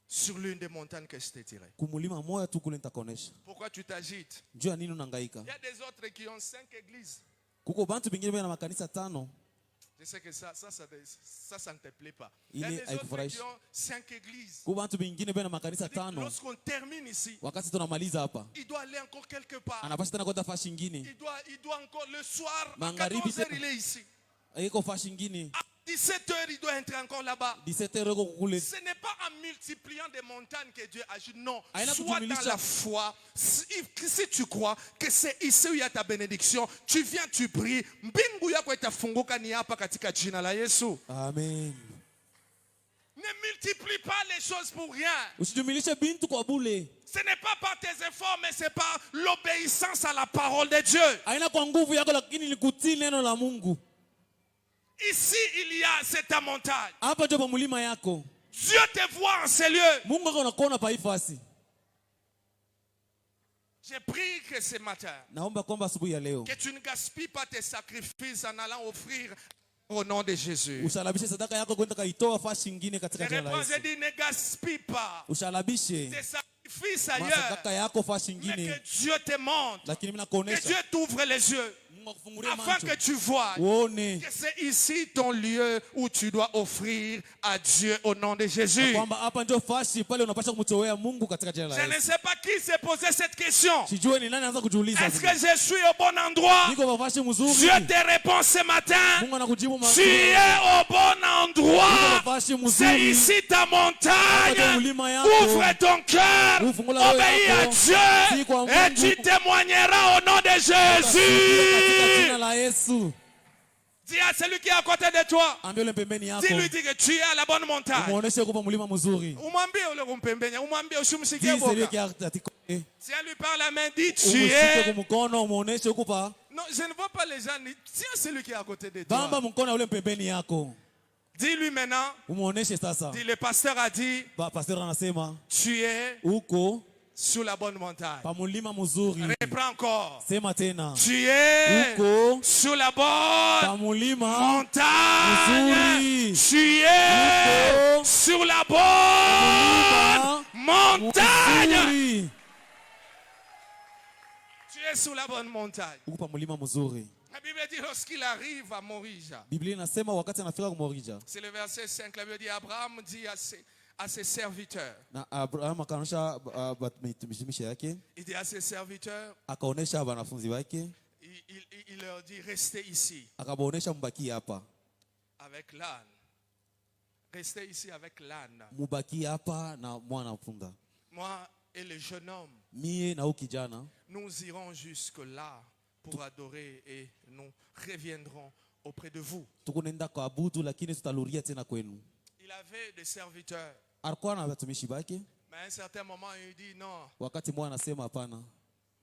A: Sur l'une des montagnes que je te dirai.
B: Kumulima moya tu kule nitakuonesha.
A: Pourquoi tu t'agites?
B: Njoo nini unahangaika?
A: Il y a des autres qui ont 5 églises.
B: Kuko bantu bingine bena makanisa 5.
A: Je sais que ça ne te plaît pas.
B: Il
A: Il y a
B: est
A: des autres
B: haikufurahishi.
A: qui ont 5 églises.
B: Kuko bantu bingine bena makanisa 5.
A: Lorsqu'on termine ici,
B: Wakati tunamaliza hapa,
A: il doit aller encore quelque part.
B: anapasha tena kwenda fashi nyingine.
A: Il doit encore le soir, à
B: Magharibi
A: 14h,
B: tena.
A: il est ici.
B: Iko fashi nyingine.
A: À 17h, il doit entrer encore là-bas.
B: 17h iko kule.
A: Ce n'est pas en multipliant des montagnes que Dieu agit. Non.
B: Aina
A: Sois dans
B: kutumilisha.
A: la foi. Si tu crois que c'est ici où il y a ta bénédiction, tu viens, tu pries. Mbingu yako itafunguka ni hapa katika jina la Yesu.
B: Amen.
A: Ne multiplie pas les choses pour rien.
B: Usijumilishe bintu kwa bule.
A: Ce n'est pas par tes efforts, mais c'est par l'obéissance à la parole de Dieu.
B: Haina kwa nguvu yako lakini ni kutii neno la Mungu.
A: Ici, il y a cette montagne.
B: Hapa ndio pa mulima yako.
A: Dieu te voit en ces lieux.
B: Mungu anakuona pa ifasi.
A: J'ai prié que ce matin,
B: Naomba kwamba asubuhi ya leo
A: que tu ne gaspilles pas tes sacrifices en allant offrir au nom de Jésus.
B: usalabishe sadaka yako kwenda kaitoa fashi nyingine
A: Je
B: katika jina la
A: réponds, je
B: Yesu.
A: dis, ne gaspille pas
B: Usalabishe
A: tes sacrifices
B: sadaka
A: ailleurs,
B: yako fashi
A: mais que
B: nyingine,
A: Dieu te montre,
B: lakini mimi
A: que
B: nakuonesha
A: Dieu t'ouvre les yeux,
B: Mungu akufungulie
A: afin
B: macho
A: que tu vois
B: uone
A: que c'est ici ton lieu où tu dois offrir à Dieu au nom de Jésus.
B: kwamba hapa ndio fashi pale unapaswa kumtolea Mungu katika jina la
A: Je ne
B: Yesu.
A: sais pas qui s'est posé cette question.
B: Sijue ni nani anaanza kujiuliza.
A: Est-ce que je suis au bon endroit?
B: Niko kwa fashi mzuri.
A: Dieu te répond ce matin.
B: Mungu anakujibu
A: Tu es au bon endroit.
B: fashi
A: C'est
B: mzuri.
A: ici ta
B: Hapa
A: montagne.
B: ndio mulima yako.
A: Ouvre ton cœur.
B: Ufungula roho
A: Obéis à
B: yako.
A: Dieu.
B: Si kwa
A: Et
B: Mungu.
A: tu témoigneras au nom de
B: Katika
A: Jésus.
B: jina la Yesu.
A: Dis à celui qui est à côté de toi.
B: Ambia ule pembeni yako.
A: Dis-lui que tu es à la bonne montagne.
B: Umuoneshe uko pa mulima mzuri.
A: Umwambie ule kumpembenya. Umwambie usimsikie
B: Jinsi
A: boka.
B: ile kiatiko.
A: Tiens-lui par la main. Dis tu
B: Umshike
A: es.
B: kwa mkono umuoneshe uko pa.
A: Non, je ne vois pas les gens. Tiens celui qui est à côté de toi.
B: Bamba mkono ule pembeni yako.
A: Dis-lui maintenant.
B: Umuoneshe sasa.
A: Dis, le pasteur a dit,
B: Pastor anasema
A: tu es
B: uko
A: sur la bonne montagne.
B: pa mulima mzuri.
A: Reprends encore.
B: Sema tena.
A: Tu es
B: Uko
A: sur la
B: pa
A: bonne
B: mulima
A: montagne.
B: mzuri.
A: Tu es
B: Uko
A: sur la bonne montagne.
B: mzuri.
A: Tu es sur la bonne montagne.
B: Uko pa mulima mzuri.
A: La Bible dit lorsqu'il arrive à Morija,
B: Biblia inasema wakati anafika kumorija
A: c'est le verset 5, la Bible dit Abraham dit à ses serviteurs,
B: na Abraham akaonesha mitumishi yake,
A: il dit à ses serviteurs,
B: akaonesha wanafunzi wake,
A: il leur dit restez ici
B: akabaonesha mbaki hapa,
A: avec l'âne. Restez ici avec l'âne.
B: mubaki hapa na mwana punda.
A: Moi et le jeune homme,
B: Mie na ukijana
A: nous irons jusque là pour adorer et nous reviendrons auprès de vous.
B: tukunenda kuabudu, lakini tutaluria tena kwenu.
A: Il avait des serviteurs,
B: Alikuwa na watumishi wake,
A: mais à un certain moment il dit non,
B: wakati mwana anasema hapana,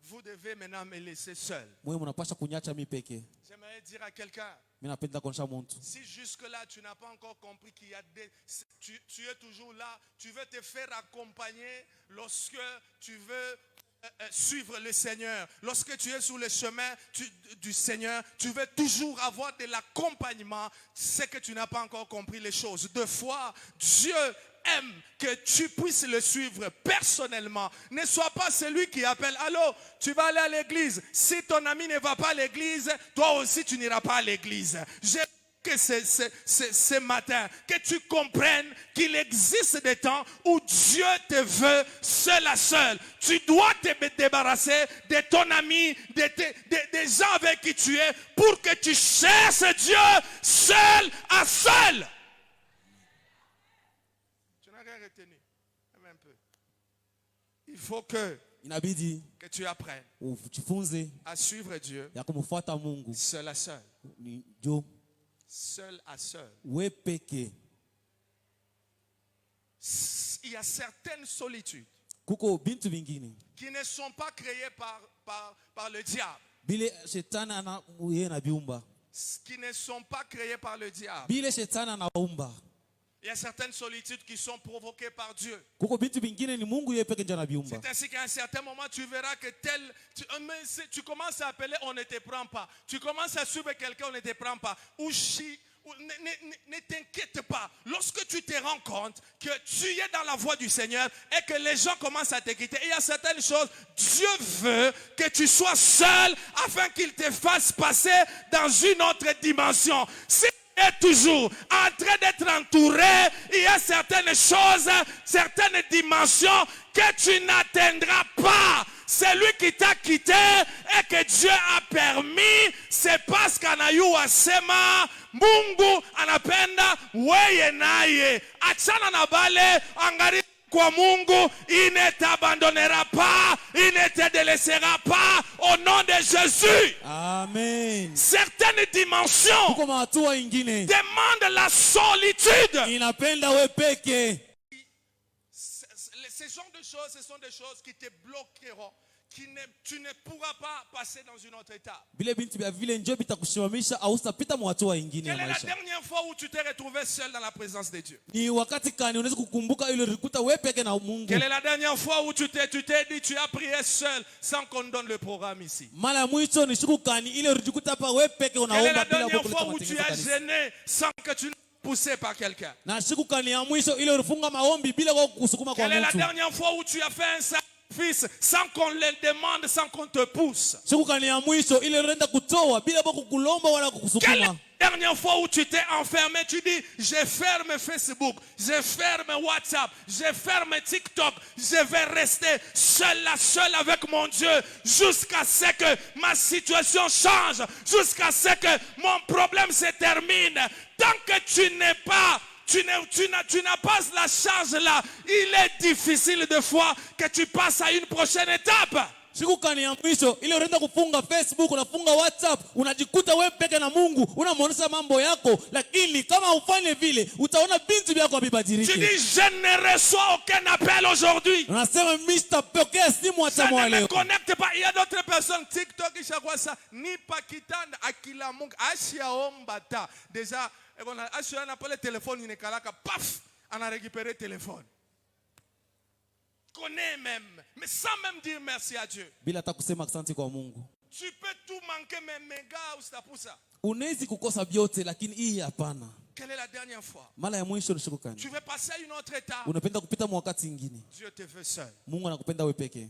A: vous devez maintenant me laisser seul.
B: mwe mnapasha kunyacha mimi peke.
A: J'aimerais dire à quelqu'un,
B: Mimi napenda kuonesha mtu,
A: si jusque-là tu n'as pas encore compris qu'il y a tu es toujours là, tu veux te faire accompagner lorsque tu veux suivre le Seigneur. Lorsque tu es sur le chemin du Seigneur, tu veux toujours avoir de l'accompagnement. C'est que tu n'as pas encore compris les choses. Deux fois, Dieu aime que tu puisses le suivre personnellement. Ne sois pas celui qui appelle. Allô, tu vas aller à l'église. Si ton ami ne va pas à l'église, toi aussi tu n'iras pas à l'église. Je que ce matin, que tu comprennes qu'il existe des temps où Dieu te veut seul à seul. Tu dois te débarrasser de ton ami, des gens avec qui tu es, pour que tu cherches Dieu seul à seul. Tu n'as rien retenu. Même un peu. Il faut que
B: Inabidi
A: tu apprennes
B: ujifunze
A: à suivre Dieu
B: ya kumfuata Mungu.
A: seul à seul.
B: Ni jo
A: Seul à seul.
B: we peke.
A: Il y a certaines solitudes
B: Kuko bintu vingine
A: qui ne sont pas créées par le diable.
B: bile shetani ana yeye na biumba.
A: Qui ne sont pas créées par le diable.
B: Bile shetani anaumba.
A: Il y a certaines solitudes qui sont provoquées par Dieu.
B: Kuko bintu vingine ni Mungu yeye peke ndio anabiumba.
A: C'est ainsi qu'à un certain moment, tu verras que tu commences à appeler, on ne te prend pas. Tu commences à suivre quelqu'un, on ne te prend pas. Ne t'inquiète pas. Lorsque tu te rends compte que tu es dans la voie du Seigneur et que les gens commencent à te quitter, il y a certaines choses, Dieu veut que tu sois seul afin qu'il te fasse passer dans une autre dimension. Si tu es toujours en train d'être entouré, il y a certaines choses, certaines dimensions que tu n'atteindras pas. C'est lui qui t'a quitté et que Dieu a permis. C'est parce qu'anayua sema Mungu anapenda weye naye. Achana na bale angari kwa Mungu, il ne t'abandonnera pas, il ne te délaissera pas au nom de Jésus.
B: Amen.
A: Certaines dimensions
B: Kuko mahatua ingine
A: demandent la solitude.
B: inapenda we peke.
A: Ces genres de choses, ce sont des choses qui te bloqueront. Tu ne pourras pas passer dans une autre étape.
B: Bile bintu vya vile njoo bitakusimamisha au utapita hatua ingine ya
A: Quelle est la
B: maisha.
A: dernière fois où tu t'es retrouvé seul dans la présence de Dieu?
B: Ni wakati kani unaweza kukumbuka ile ulikuta we peke na Mungu?
A: Quelle est la dernière fois où tu t'es dit, tu as prié seul sans qu'on donne le programme ici?
B: Mara ya mwisho ni siku kani ile ulijikuta hapa we peke
A: Quelle est
B: unaomba
A: la
B: bila
A: dernière
B: kuleta
A: fois où tu
B: matengenezo
A: as
B: kanisa?
A: gêné sans que tu ne sois poussé par quelqu'un?
B: Na siku kani ya mwisho ile ulifunga maombi bila kusukuma kwa
A: Quelle est la
B: mtu?
A: dernière fois où tu as fait un sacrifice sans qu'on le demande, sans qu'on te pousse?
B: Siku kani ya mwisho ile unaenda kutoa bila kukulomba wala
A: Quelle est
B: kukusukuma?
A: la dernière fois où tu t'es enfermé, tu dis, je ferme Facebook, je ferme WhatsApp, je ferme TikTok, je vais rester seul avec mon Dieu jusqu'à ce que ma situation change, jusqu'à ce que mon problème se termine. Tant que tu n'as pas la charge là, il est difficile de fois que tu passes à une prochaine étape.
B: Siku kani ya mwisho ile unaenda kufunga Facebook, unafunga WhatsApp, unajikuta wewe peke na Mungu, unamwonyesha mambo yako, lakini kama ufanye vile utaona bintu vyako
A: Tu
B: vibadilike.
A: dis, je ne reçois aucun appel aujourd'hui.
B: Unasema mimi sitapokea simu hata
A: Ça ne me
B: leo.
A: connecte pas. Il y a d'autres personnes, TikTok, ishakuwa ça. Ni pakitanda akila Mungu. Ashia ombata. Déjà, Ashia n'a pas le téléphone, il n'est qu'à paf, on a récupéré le téléphone. Connais même, mais sans même dire merci à Dieu.
B: Bila hata kusema asante kwa Mungu.
A: Tu peux tout manquer, mais méga ou ça pour ça.
B: Unaweza kukosa vyote lakini hii hapana.
A: Quelle est la dernière fois?
B: Mara ya mwisho ni siku kani?
A: Tu veux passer à une autre étape.
B: Unapenda kupita mwakati ingine.
A: Dieu te veut seul.
B: Mungu anakupenda wewe peke.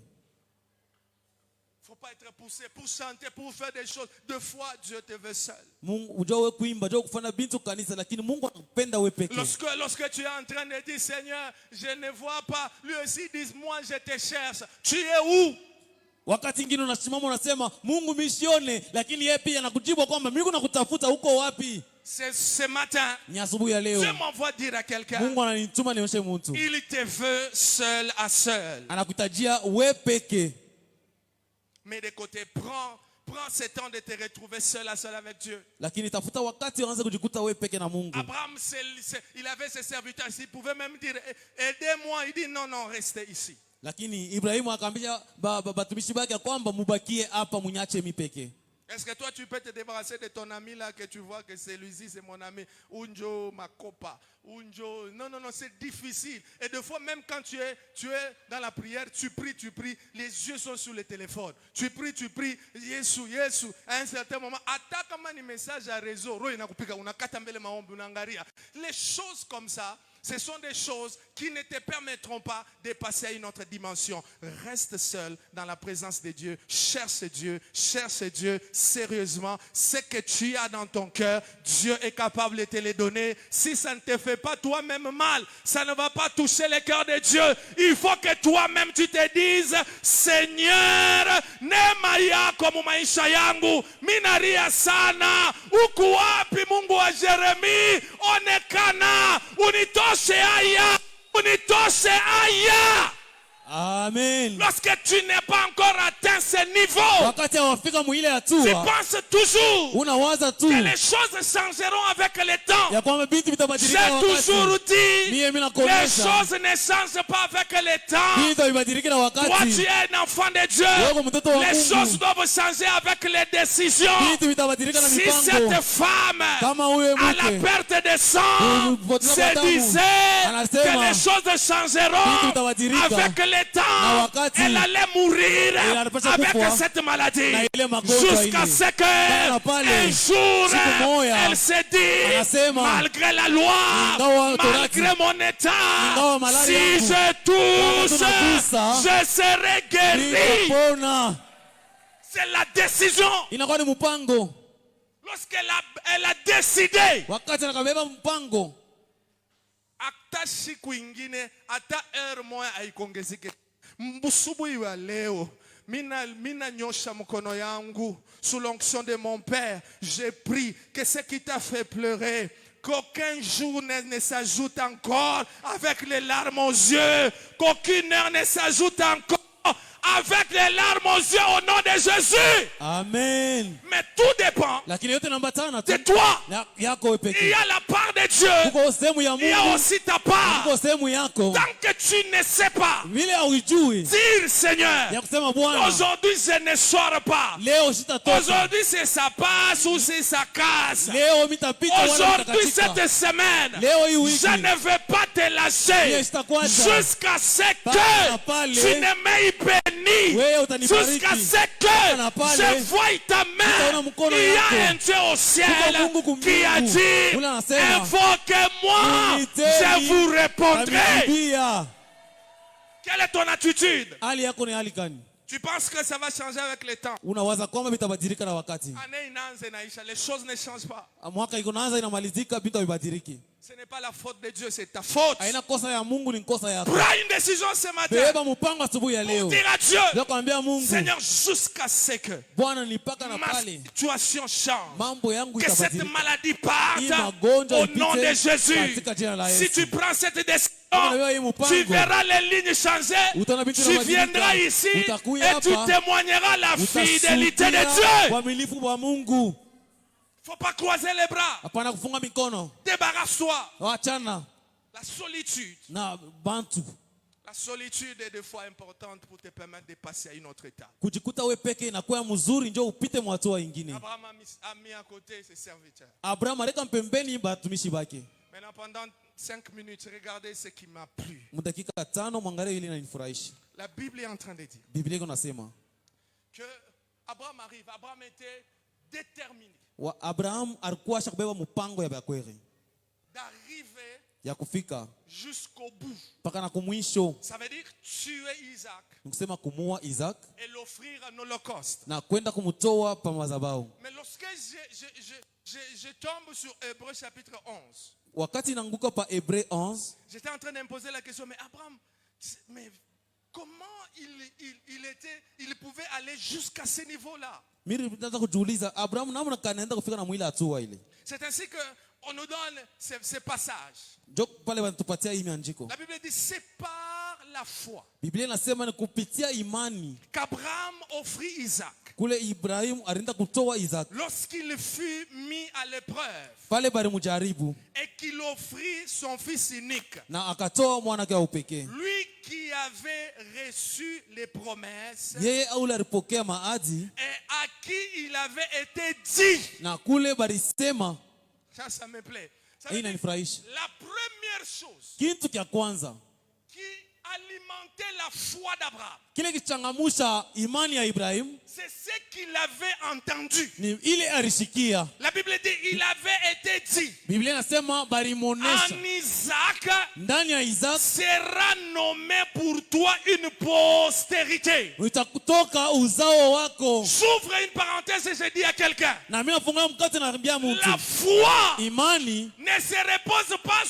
A: Il ne faut pas être poussé pour chanter, pour faire des choses. Deux fois, Dieu te veut seul.
B: Mungu unajua kuimba, unajua kufanya bintu kanisa, lakini Mungu anakupenda wewe peke.
A: Lorsque tu es en train de dire, Seigneur, je ne vois pas, lui aussi dit, moi je te cherche. Tu es où?
B: Wakati ingine unasimama unasema Mungu misione, lakini yeye pia anakujibu kwamba mimi nakutafuta huko wapi?
A: Ce matin,
B: Ni asubuhi ya leo.
A: Dieu m'envoie dire à quelqu'un,
B: Mungu ananituma nionyeshe mtu.
A: il te veut seul à seul.
B: Anakutajia wewe peke.
A: Mais de côté, prends ce temps de te retrouver seul à seul avec Dieu.
B: Lakini tafuta wakati unaanza kujikuta wewe peke na Mungu.
A: Abraham, il avait ses serviteurs, il pouvait même dire, aidez-moi. Il dit, non, restez ici.
B: Lakini Ibrahimu akamwambia batumishi bake kwamba mubakie hapa munyache mimi peke.
A: Est-ce que toi tu peux te débarrasser de ton ami là que tu vois que celui-ci c'est mon ami, Unjo Makopa, Unjo, non, c'est difficile. Et des fois même quand tu es dans la prière, tu pries, les yeux sont sur le téléphone. Tu pries, Yesu, à un certain moment, attaque un message à réseau, les choses comme ça, Ce sont des choses qui ne te permettront pas de passer à une autre dimension. Reste seul dans la présence de Dieu. Cherche Dieu sérieusement. Ce que tu as dans ton cœur, Dieu est capable de te le donner. Si ça ne te fait pas toi-même mal, ça ne va pas toucher le cœur de Dieu. Il faut que toi-même tu te dises, Seigneur, neema yako mu maisha yangu, minaria sana, uko wapi Mungu wa Jeremie, onekana, unitoshe haya, unitoshe haya.
B: Amen.
A: Lorsque tu n'es pas encore atteint ce niveau,
B: Wakati hawafika mwile
A: tu
B: hatua,
A: penses toujours
B: unawaza tu
A: que les choses changeront avec le temps.
B: ya kwamba vitu vitabadilika na
A: J'ai
B: wakati.
A: toujours dit,
B: Mie mimi
A: les
B: nakuonyesha
A: choses ne changent pas avec le temps.
B: vitu vibadilike na
A: Toi, tu
B: wakati.
A: es un enfant de Dieu.
B: Wewe mtoto wa
A: Les choses
B: Mungu,
A: doivent changer avec les décisions.
B: vitu vitabadilika na
A: Si
B: mipango.
A: cette femme,
B: Kama huyo
A: à la
B: mke
A: perte de sang, se disait que les choses changeront avec le temps, elle allait mourir avec cette maladie. Jusqu'à ce qu'un jour, elle se dit, malgré la loi, malgré mon état, si je touche, je serai guéri.
B: Nitapona.
A: C'est la décision.
B: Inakuwa ni mpango.
A: Lorsqu'elle elle a décidé,
B: Wakati anakabeba mpango,
A: hata siku ingine, hata moja haikongezeke. Mbusubuhi wa leo, mina nyosha mkono yangu sous l'onction de mon Père. Je prie que ce qui t'a fait pleurer, qu'aucun jour ne s'ajoute encore avec les larmes aux yeux, qu'aucune heure ne s'ajoute encore avec les larmes aux yeux au nom de Jésus.
B: amen.
A: Mais tout dépend
B: Lakini yote nambatana
A: de
B: tu
A: toi.
B: yako wewe
A: Il
B: pekee.
A: y a la part de Dieu,
B: Uko sehemu ya
A: il y a
B: Mungu,
A: aussi ta part.
B: uko sehemu yako.
A: Tant que tu ne sais pas
B: Vile haujui
A: dire, Seigneur,
B: ya kusema Bwana,
A: aujourd'hui je ne sors pas.
B: leo sitatoka.
A: Aujourd'hui c'est ça passe ou c'est ça casse.
B: Leo mitapita wala
A: Aujourd'hui
B: mitakatika.
A: cette semaine,
B: Leo hii wiki
A: je ne vais pas te lâcher
B: Mie sitakuacha.
A: jusqu'à ce
B: Pale na
A: que
B: pale.
A: tu ne m'aies béni.
B: Wewe utanibariki.
A: Jusqu'à ce que
B: Pale na pale.
A: je voie ta
B: Nitaona
A: main.
B: mkono
A: Il y
B: yako.
A: a un Dieu au ciel
B: Kuko Mungu
A: qui a
B: kumbingu.
A: dit,
B: Ule anasema,
A: invoquez-moi,
B: Uniteni.
A: je vous répondrai.
B: Ameniambia.
A: Quelle est ton attitude?
B: Hali yako ni hali gani?
A: Tu penses que ça va changer avec le temps?
B: Unawaza kwamba vitabadilika na wakati.
A: Année inaanza inaisha, les choses ne changent pas.
B: Mwaka iko naanza inamalizika, vitu vibadiliki.
A: Ce n'est pas la faute de Dieu, c'est ta faute.
B: Haina kosa ya Mungu, ni kosa yako.
A: Prends une décision ce matin.
B: Beba mpango asubuhi ya
A: Pour
B: leo.
A: dire à Dieu,
B: Ndio kuambia Mungu,
A: Seigneur, jusqu'à ce que
B: Bwana nipaka na
A: ma
B: pale
A: situation change.
B: mambo yangu
A: Que cette
B: itabadilika.
A: maladie
B: Hii
A: parte
B: magonjwa
A: au nom de
B: ipite
A: Jésus.
B: katika jina la
A: Si
B: Yesu.
A: tu prends cette
B: Kama
A: décision,
B: wewe hii mpango,
A: tu verras les lignes changer.
B: utaona vitu
A: Tu
B: vinabadilika.
A: viendras ici
B: Utakuya
A: et tu
B: hapa,
A: témoigneras la fidélité de
B: utashuhudia
A: Dieu.
B: uaminifu wa Mungu.
A: Faut pas croiser les bras.
B: Hapana kufunga mikono.
A: Débarrasse-toi.
B: Wachana
A: La solitude.
B: na bantu.
A: La solitude est des fois importante pour te permettre de passer à une autre étape.
B: Kujikuta we peke inakuwa mzuri, njoo upite mwatua ingine.
A: Abraham a mis à côté ses serviteurs.
B: Abraham aleka mpembeni batumishi bake.
A: Maintenant, pendant 5 minutes, regardez ce qui m'a plu.
B: Mudakika 5 mwangalie ile inanifurahisha.
A: La Bible est en train de dire
B: Biblia iko nasema
A: que Abraham arrive. Abraham était déterminé
B: Abraham alikuwa shakubeba mpango ya bakwere
A: d'arriver
B: ya kufika
A: jusqu'au bout.
B: mpaka na kumwisho,
A: Ça veut dire tuer Isaac
B: nikusema kumua Isaac
A: et l'offrir en holocauste.
B: na kwenda kumtoa pa madhabahu.
A: Mais lorsque je tombe sur Hébreux chapitre 11,
B: Wakati inaanguka pa Hébreux 11,
A: j'étais en train de me poser la question, mais Abraham, mais comment il pouvait aller jusqu'à ce niveau-là?
B: mimi nitaanza kujiuliza Abraham namna kanaenda kufika na mwili hatua ile.
A: C'est ainsi qu'on nous donne ces passages.
B: Ndio pale wanatupatia hii miandiko.
A: La Bible dit, c'est par la foi
B: Biblia inasema ni kupitia imani
A: qu'Abraham offrit Isaac.
B: kule Ibrahim alienda kutoa Isaac
A: Lorsqu'il fut mis à l'épreuve
B: pale bali mujaribu
A: et qu'il offrit son fils unique,
B: na akatoa mwana wake wa upekee.
A: lui qui avait reçu les promesses
B: Yeye au alipokea maadi
A: et à qui il avait été dit.
B: na kule balisema,
A: Ça me plaît. Ça
B: hii
A: veut dire,
B: inanifurahisha.
A: la première chose
B: Kitu kia kwanza
A: qui a alimenté la foi d'Abraham.
B: Kile kichangamusha imani ya Ibrahim
A: C'est ce qu'il avait entendu.
B: ni ile alishikia.
A: La Bible dit, il avait été dit,
B: Biblia inasema balimonesha
A: en Isaac
B: ndani ya Isaac
A: sera nommé pour toi une postérité.
B: utakutoka uzao wako.
A: J'ouvre une parenthèse et je dis à quelqu'un,
B: Na mimi nafunga mkate na naambia mtu,
A: la foi
B: imani
A: ne se repose pas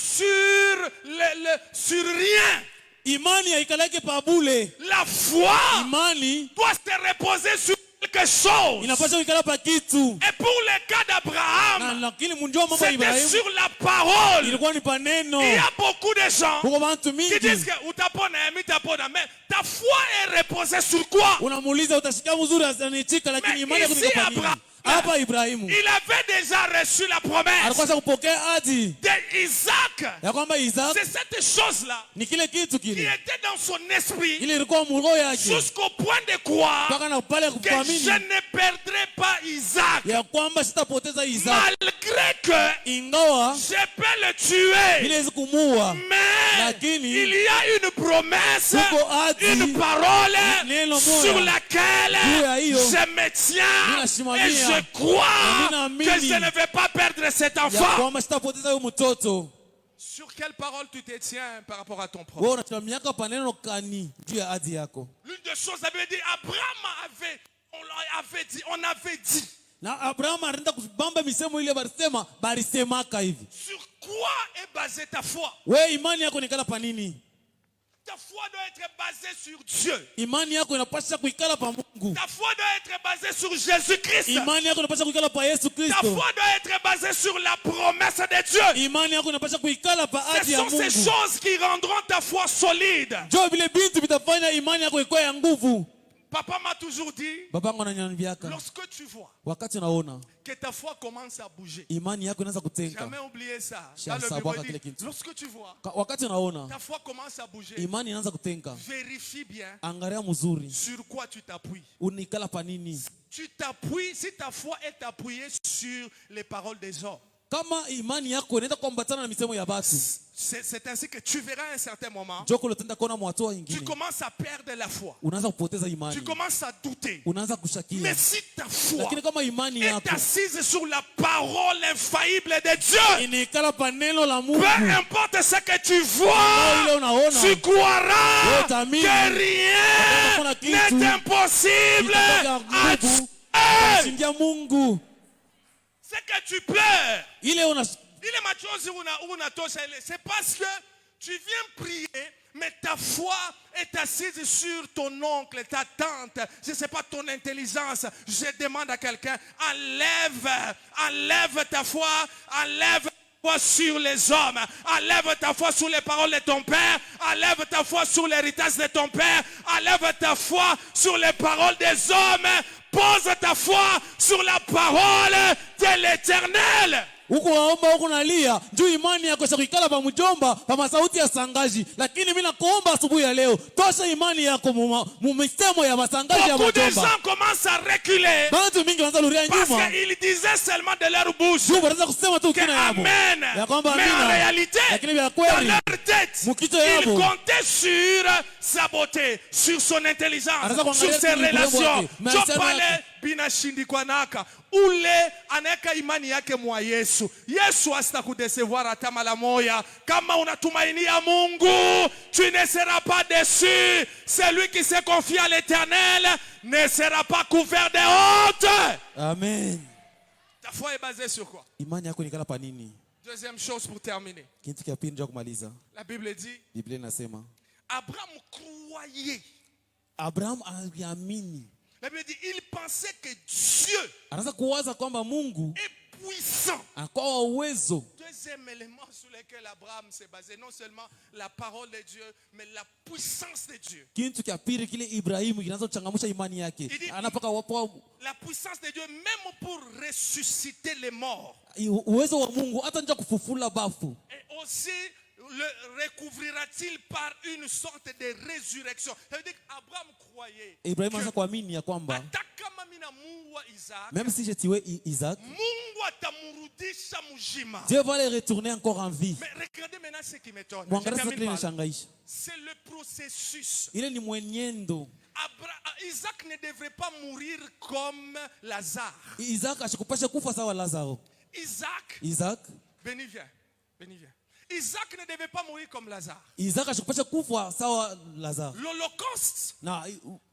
A: sur rien.
B: imani haikaleke pabule.
A: La foi
B: Imani
A: doit se reposer sur quelque chose.
B: inapaswa kuikala pa kitu.
A: Et pour le cas
B: Na
A: d'Abraham,
B: lakini munjua mambo ya
A: c'était
B: Ibrahim
A: sur la parole.
B: ilikuwa ni paneno.
A: Il y a beaucoup de gens
B: Kuko bantu
A: qui
B: mingi
A: disent que utapona, utapona, mais ta foi est reposée sur quoi?
B: unamuuliza utashika mzuri asanichika, lakini
A: Mais
B: imani yako
A: ici,
B: iko pa nini?
A: Abraham,
B: Hapa Ibrahimu
A: il avait déjà reçu la promesse
B: alikuwa sasa kupokea ahadi
A: d'Isaac.
B: ya kwamba Isaac
A: C'est cette chose-là
B: ni kile kitu
A: qui
B: kile
A: était dans son esprit
B: ile ilikuwa muroho yake
A: jusqu'au point de croire
B: mpaka na pale
A: que je
B: kuamini
A: ne perdrai pas Isaac.
B: ya kwamba sitapoteza Isaac
A: Malgré que
B: ingawa
A: je peux le tuer,
B: ile kumuua,
A: mais
B: lakini
A: il y a une promesse,
B: kuko ahadi
A: une parole
B: neno moja
A: sur laquelle
B: juu ya hiyo
A: je me tiens
B: ninasimamia,
A: et je crois
B: na ninaamini
A: que je ne vais pas perdre cet
B: ya
A: enfant.
B: kwamba sitapoteza huyo mtoto.
A: Sur quelle parole tu te tiens par rapport à ton
B: Wewe
A: prophète?
B: unasimamiaka paneno kani juu ya ahadi yako?
A: L'une des choses, ça veut dire Abraham on avait dit.
B: Na Abraham anaenda kubamba misemo ile balisemaka hivi.
A: Sur quoi est basée ta foi?
B: Wewe imani yako nikala pa nini?
A: Ta foi doit être basée sur Dieu.
B: Imani yako inapaswa kuikala pa Mungu.
A: Ta foi doit être basée sur Jésus-Christ.
B: Imani yako inapaswa kuikala pa Yesu
A: Ta
B: Kristo.
A: foi doit être basée sur la promesse de Dieu.
B: Imani yako inapaswa kuikala pa
A: Ce
B: ahadi ya
A: sont ces
B: Mungu.
A: choses qui rendront ta foi solide.
B: Jo vile bintu vitafanya imani yako ikuwe ya nguvu.
A: Papa m'a toujours dit,
B: Babangu ananiambiaka
A: lorsque tu vois
B: wakati unaona
A: que ta foi commence à bouger,
B: imani yako inaanza kutenka,
A: jamais oublier ça.
B: Shia
A: Dans le
B: sabwaka
A: Bible
B: kile
A: dit,
B: kitu.
A: lorsque tu vois
B: wakati unaona
A: ta foi commence à bouger,
B: imani inaanza kutenka,
A: vérifie bien
B: angalia mzuri
A: sur quoi tu t'appuies.
B: unikala pa nini.
A: Tu t'appuies, si ta foi est appuyée sur les paroles des hommes,
B: Kama imani yako inaenda kuambatana na misemo ya batu,
A: c'est ainsi que tu verras à un certain moment,
B: joko lotenda kuona mwatua
A: tu
B: ingine,
A: commences à perdre la foi.
B: unaanza kupoteza
A: Tu
B: imani,
A: commences à douter.
B: unaanza kushakia.
A: Mais si ta foi
B: Lakini kama imani
A: est
B: yako
A: assise sur la parole infaillible de Dieu,
B: inaikala pa neno la Mungu,
A: peu importe ce que tu vois,
B: ile unaona
A: tu croiras
B: utaamini.
A: que rien
B: Hakuna kitu
A: n'est impossible à Dieu.
B: Shindia Mungu
A: Ce que tu pleures,
B: ile una
A: c'est parce que tu viens prier, mais ta foi est assise sur ton oncle, ta tante, je ne sais pas, ton intelligence. Je demande à quelqu'un, enlève ta foi, enlève ta foi sur les hommes, enlève ta foi sur les paroles de ton père, enlève ta foi sur l'héritage de ton père, enlève ta foi sur les paroles des hommes, pose ta foi sur la parole de l'Éternel.
B: huku waomba huku nalia juu imani yako kuikala pa mjomba pa masauti ya sangaji, lakini mimi nakuomba asubuhi ya leo, tosha imani yako mu misemo ya masangaji ya
A: Beaucoup de
B: mjomba.
A: gens commencent à reculer
B: Bantu mingi wanaanza luria
A: parce
B: nyuma
A: qu'ils disaient seulement de leur bouche
B: juu wanaanza kusema tu
A: que
B: kina yabo
A: Amen.
B: ya kwamba
A: Mais en
B: amina,
A: réalité,
B: lakini vya
A: dans
B: kweli
A: leur tête,
B: mukito
A: ils
B: yabo
A: comptaient sur sa beauté, sur son intelligence,
B: Anaweza
A: sur
B: kuangalia
A: ses
B: tu mrembo
A: relations.
B: wake, mahusiano
A: Jopale
B: yake.
A: binashindikwanaka ule anaweka imani yake mwa Yesu. Yesu asitakudesevoir hata mara moja. Kama unatumainia Mungu, tu ne seras pas déçu. Celui qui se confie à l'Éternel ne sera pas couvert de honte.
B: Amen.
A: Ta foi est basée sur quoi?
B: Imani yako nikala pa nini?
A: Deuxième chose pour terminer.
B: Kitu kia pili ndio kumaliza.
A: La Bible dit,
B: Biblia inasema
A: Abraham croyait.
B: Abraham aliamini.
A: La Bible dit, il pensait que Dieu
B: Anaanza kuwaza kwamba Mungu
A: est puissant.
B: anakuwa uwezo.
A: Deuxième élément sur lequel Abraham s'est basé, non seulement la parole de Dieu, mais la puissance de Dieu.
B: Kitu kia pili kile Ibrahimu kinaanza kuchangamsha imani yake.
A: Idi-
B: Anapaka wapo
A: La puissance de Dieu, même pour ressusciter les morts.
B: uwezo wa Mungu hata nje kufufula bafu.
A: Et aussi le recouvrira-t-il par une sorte de résurrection? Ça veut dire qu'Abraham croyait
B: Ibrahim anza
A: que
B: kuamini ya kwamba
A: hata kama mina muua Isaac,
B: même si j'ai tué Isaac,
A: Mungu atamrudisha mzima.
B: Dieu va les retourner encore en vie.
A: Mais regardez maintenant ce qui m'étonne. Je
B: Mwangalia sasa
A: termine
B: kile
A: par là.
B: nishangaisha.
A: C'est le processus.
B: Ile ni mwenendo.
A: Isaac ne devrait pas mourir comme Lazare.
B: Isaac ashikupasha kufa sawa Lazaro.
A: Isaac, béni viens. Isaac ne devait pas mourir comme Lazare.
B: Isaac ashikupasha kufa sawa Lazaro.
A: L'Holocauste,
B: Na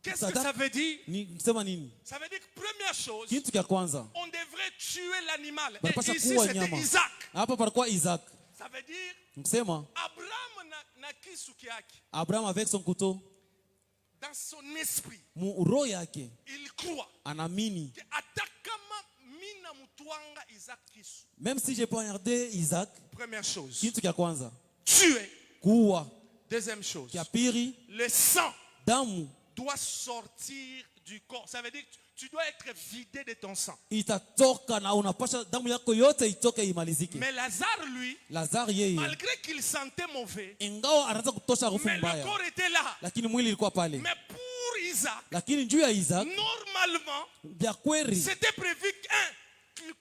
A: qu'est-ce que ça veut dire?
B: Sema nini?
A: Ça veut dire que première chose,
B: Kitu kia kwanza,
A: on devrait tuer l'animal.
B: balipasha
A: Et ici
B: kuwa
A: c'était
B: nyama.
A: Isaac.
B: Hapa palikuwa Isaac.
A: Ça veut dire
B: Msema
A: Abraham na kisu kyake.
B: Abraham avec son couteau,
A: Dans son esprit,
B: roho yake
A: il croit
B: anaamini,
A: que hata kama mina mutwanga Isaac kisu.
B: même si j'ai poignardé Isaac,
A: Première chose,
B: kitu kia kwanza
A: tuer.
B: kuua.
A: Deuxième chose,
B: Kia pili,
A: le sang
B: damu
A: doit sortir du corps. Ça veut dire que tu dois être vidé de ton sang.
B: itatoka na unapasha damu yako yote itoke imalizike.
A: Mais Lazare, lui,
B: Lazaro yeye
A: malgré qu'il sentait mauvais,
B: ingawa anaanza kutosha harufu
A: mais le
B: mbaya,
A: corps était là.
B: lakini mwili ilikuwa pale.
A: Mais pour Isaac,
B: Lakini juu ya Isaac
A: normalement,
B: vya kweli
A: c'était prévu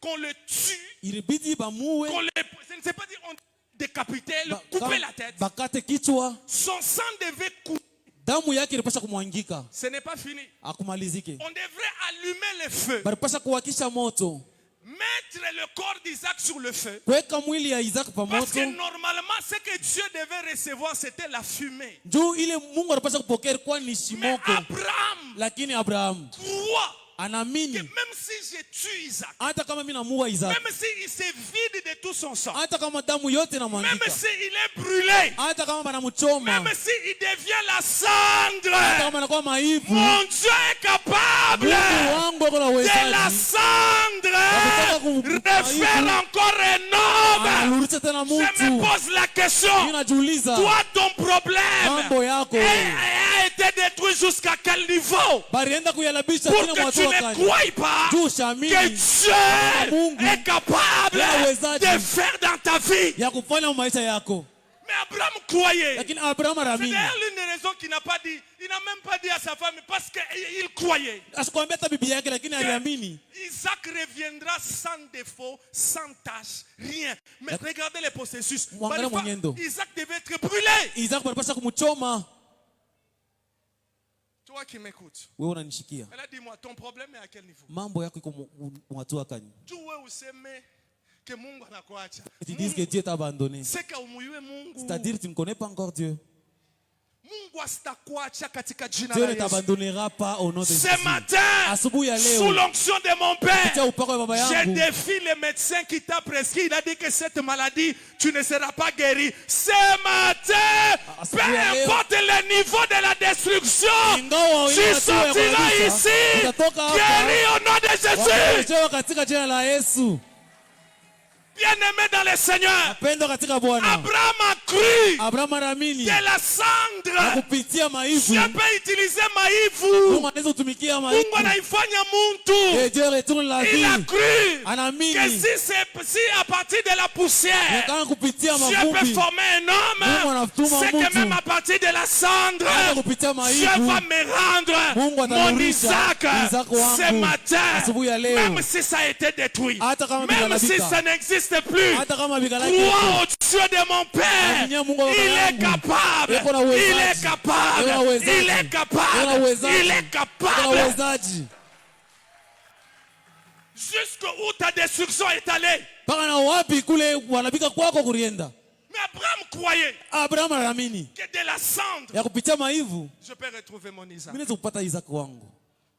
A: qu'on le tue,
B: ilibidi bamuwe,
A: je ne sais pas dire on décapitait, le couper la tête.
B: bakate kichwa,
A: Son sang devait couler.
B: damu yake ilipasha kumwangika
A: Ce n'est pas fini.
B: akumalizike.
A: On devrait allumer le feu,
B: Balipasha kuwakisha moto,
A: mettre le corps d'Isaac sur le feu.
B: kuweka mwili ya Isaac pa
A: Parce que
B: moto.
A: normalement, ce que Dieu devait recevoir, c'était la fumée.
B: Juu ile Mungu alipasha kupokea ilikuwa ni
A: Mais
B: shimoko,
A: Abraham
B: lakini Abraham
A: croit que
B: anaamini
A: même si je tue Isaac,
B: hata kama mimi namuua Isaac,
A: même s'il se vide de tout son sang,
B: hata kama damu yote
A: même
B: inamwangika,
A: s'il est brûlé,
B: hata kama banamchoma,
A: même s'il devient la
B: hata
A: cendre,
B: kama anakuwa maivu,
A: mon Dieu est capable
B: Mungu wangu ako na
A: de la
B: uwezaji
A: cendre refaire encore un homme.
B: analurisha tena
A: Je me
B: mtu.
A: pose la question.
B: Ninajiuliza
A: Toi, ton problème
B: mambo yako
A: a été détruit jusqu'à quel niveau?
B: balienda kuyalabisha
A: Pour
B: kila
A: que tu
B: mwatoa
A: ne
B: kani
A: crois pas
B: juu
A: que
B: shamini
A: Dieu est capable de faire dans ta vie.
B: ya kufanya maisha yako.
A: Mais Abraham croyait.
B: Lakini Abraham
A: C'est
B: anaamini,
A: d'ailleurs l'une des raisons qu'il n'a pas dit. Il n'a même pas dit à sa femme parce qu'il croyait.
B: asikwambia hata bibi yake, lakini aliamini
A: Isaac reviendra sans défaut, sans tâche, rien. Mais regardez le processus.
B: Mwangalia mwenendo.
A: Isaac devait être brûlé.
B: Isaac balipasha kumchoma.
A: Toi qui m'écoutes,
B: Wewe unanishikia,
A: elle a dit moi, ton problème est à quel niveau?
B: mambo yako iko mwatoa kani,
A: Tu wewe useme que Mungu anakuacha.
B: tu dis que Dieu t'a abandonné,
A: C'est qu'aumuyue Mungu.
B: c'est-à-dire tu ne connais pas encore Dieu.
A: Mungu asitakuacha katika jina
B: Dieu
A: la
B: ne
A: Yesu.
B: t'abandonnera pas au nom de Jésus.
A: Ce matin,
B: Asubuhi ya
A: sous
B: leo
A: l'onction de mon
B: kupitia
A: Père,
B: upako wa baba
A: je
B: yangu
A: défie le médecin qui t'a prescrit. Il a dit que cette maladie, tu ne seras pas guéri. Ce matin, peu importe le niveau de la destruction,
B: ingawa
A: tu
B: ile hatua ya
A: sortiras
B: kuangusha,
A: ici,
B: utatoka hapa
A: guéri au nom de Jésus.
B: wakiletewa katika jina la Yesu.
A: Bien-aimé dans le Seigneur,
B: Pendwa katika Bwana,
A: Abraham a cru
B: Abraham anaamini
A: de la
B: na
A: cendre.
B: kupitia maivu
A: Dieu peut utiliser maïvu.
B: Mungu anaweza kutumikia
A: Mungu
B: maivu.
A: anaifanya muntu.
B: Et Dieu retourne la
A: Il a
B: vie.
A: cru que
B: Anaamini
A: si à partir de la poussière,
B: kama kupitia
A: Dieu peut
B: mavumbi,
A: former un
B: Mungu
A: homme,
B: anatuma
A: c'est que
B: mtu.
A: même à partir de la cendre,
B: Hata kupitia
A: Dieu
B: maivu
A: va me rendre
B: Mungu
A: mon
B: atanirudisha
A: Isaac
B: Isaac wangu
A: ce matin,
B: asubuhi ya leo.
A: même si ça a été détruit,
B: Hata kama
A: même si
B: vigalabika,
A: ça n'existe plus.
B: hata kama vigalaki
A: Crois au Dieu de mon Père.
B: Aminia Mungu wa baba
A: Il est
B: yangu.
A: capable.
B: Yuko na
A: Il
B: uwezaji.
A: est capable.
B: Yuko na uwezaji.
A: Il est
B: Yuko na
A: capable.
B: uwezaji.
A: Il est
B: Yuko na
A: capable.
B: uwezaji.
A: Jusqu'où ta destruction est allée.
B: Mpaka na wapi kule kuharibika kwako kurienda.
A: Mais Abraham croyait
B: Abraham anaamini
A: que de la cendre,
B: ya kupitia maivu
A: je peux retrouver mon Isaac.
B: mimi naweza kupata Isaac wangu.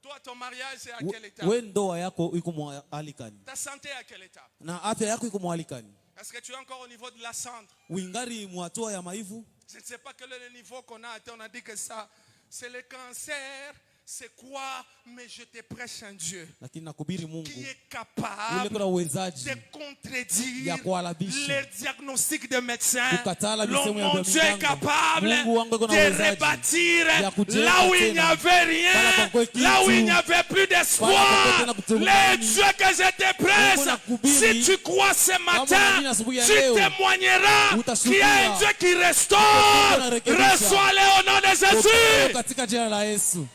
A: Toi, ton mariage est à quel état?
B: We ndoa yako iko mahali gani?
A: Ta santé est à quel état?
B: Na afya yako iko mahali gani?
A: Est-ce que tu es encore au niveau de la cendre?
B: Uingari mwatua ya maivu?
A: Je ne sais pas quel est le niveau qu'on a atteint. On a dit que ça, c'est le cancer, C'est quoi? Mais je te prêche un Dieu
B: lakini nakubiri Mungu
A: qui est
B: yule
A: capable
B: kuna uwezaji
A: de contredire
B: ya kuhalabisha
A: les diagnostics de médecins.
B: kukatala
A: Le
B: misemo ya
A: mon Dieu est
B: mganga.
A: capable
B: Mungu wangu yuko na
A: de
B: uwezaji
A: rebâtir
B: ya kujenga
A: là où il n'y
B: tena.
A: avait rien,
B: Pala kwa kitu.
A: là où il n'y avait plus
B: Pala
A: d'espoir.
B: kwa tena
A: Les
B: kutumaini.
A: dieux que je te prêche,
B: Mungu nakubiri.
A: si tu crois ce matin,
B: unaamini asubuhi ya
A: tu
B: leo,
A: témoigneras qu'il y a un
B: utashuhudia.
A: Dieu qui
B: Mungu
A: restaure.
B: anarekebisha.
A: Reçois-le au nom de
B: Pokea
A: Jésus.
B: katika jina la Yesu.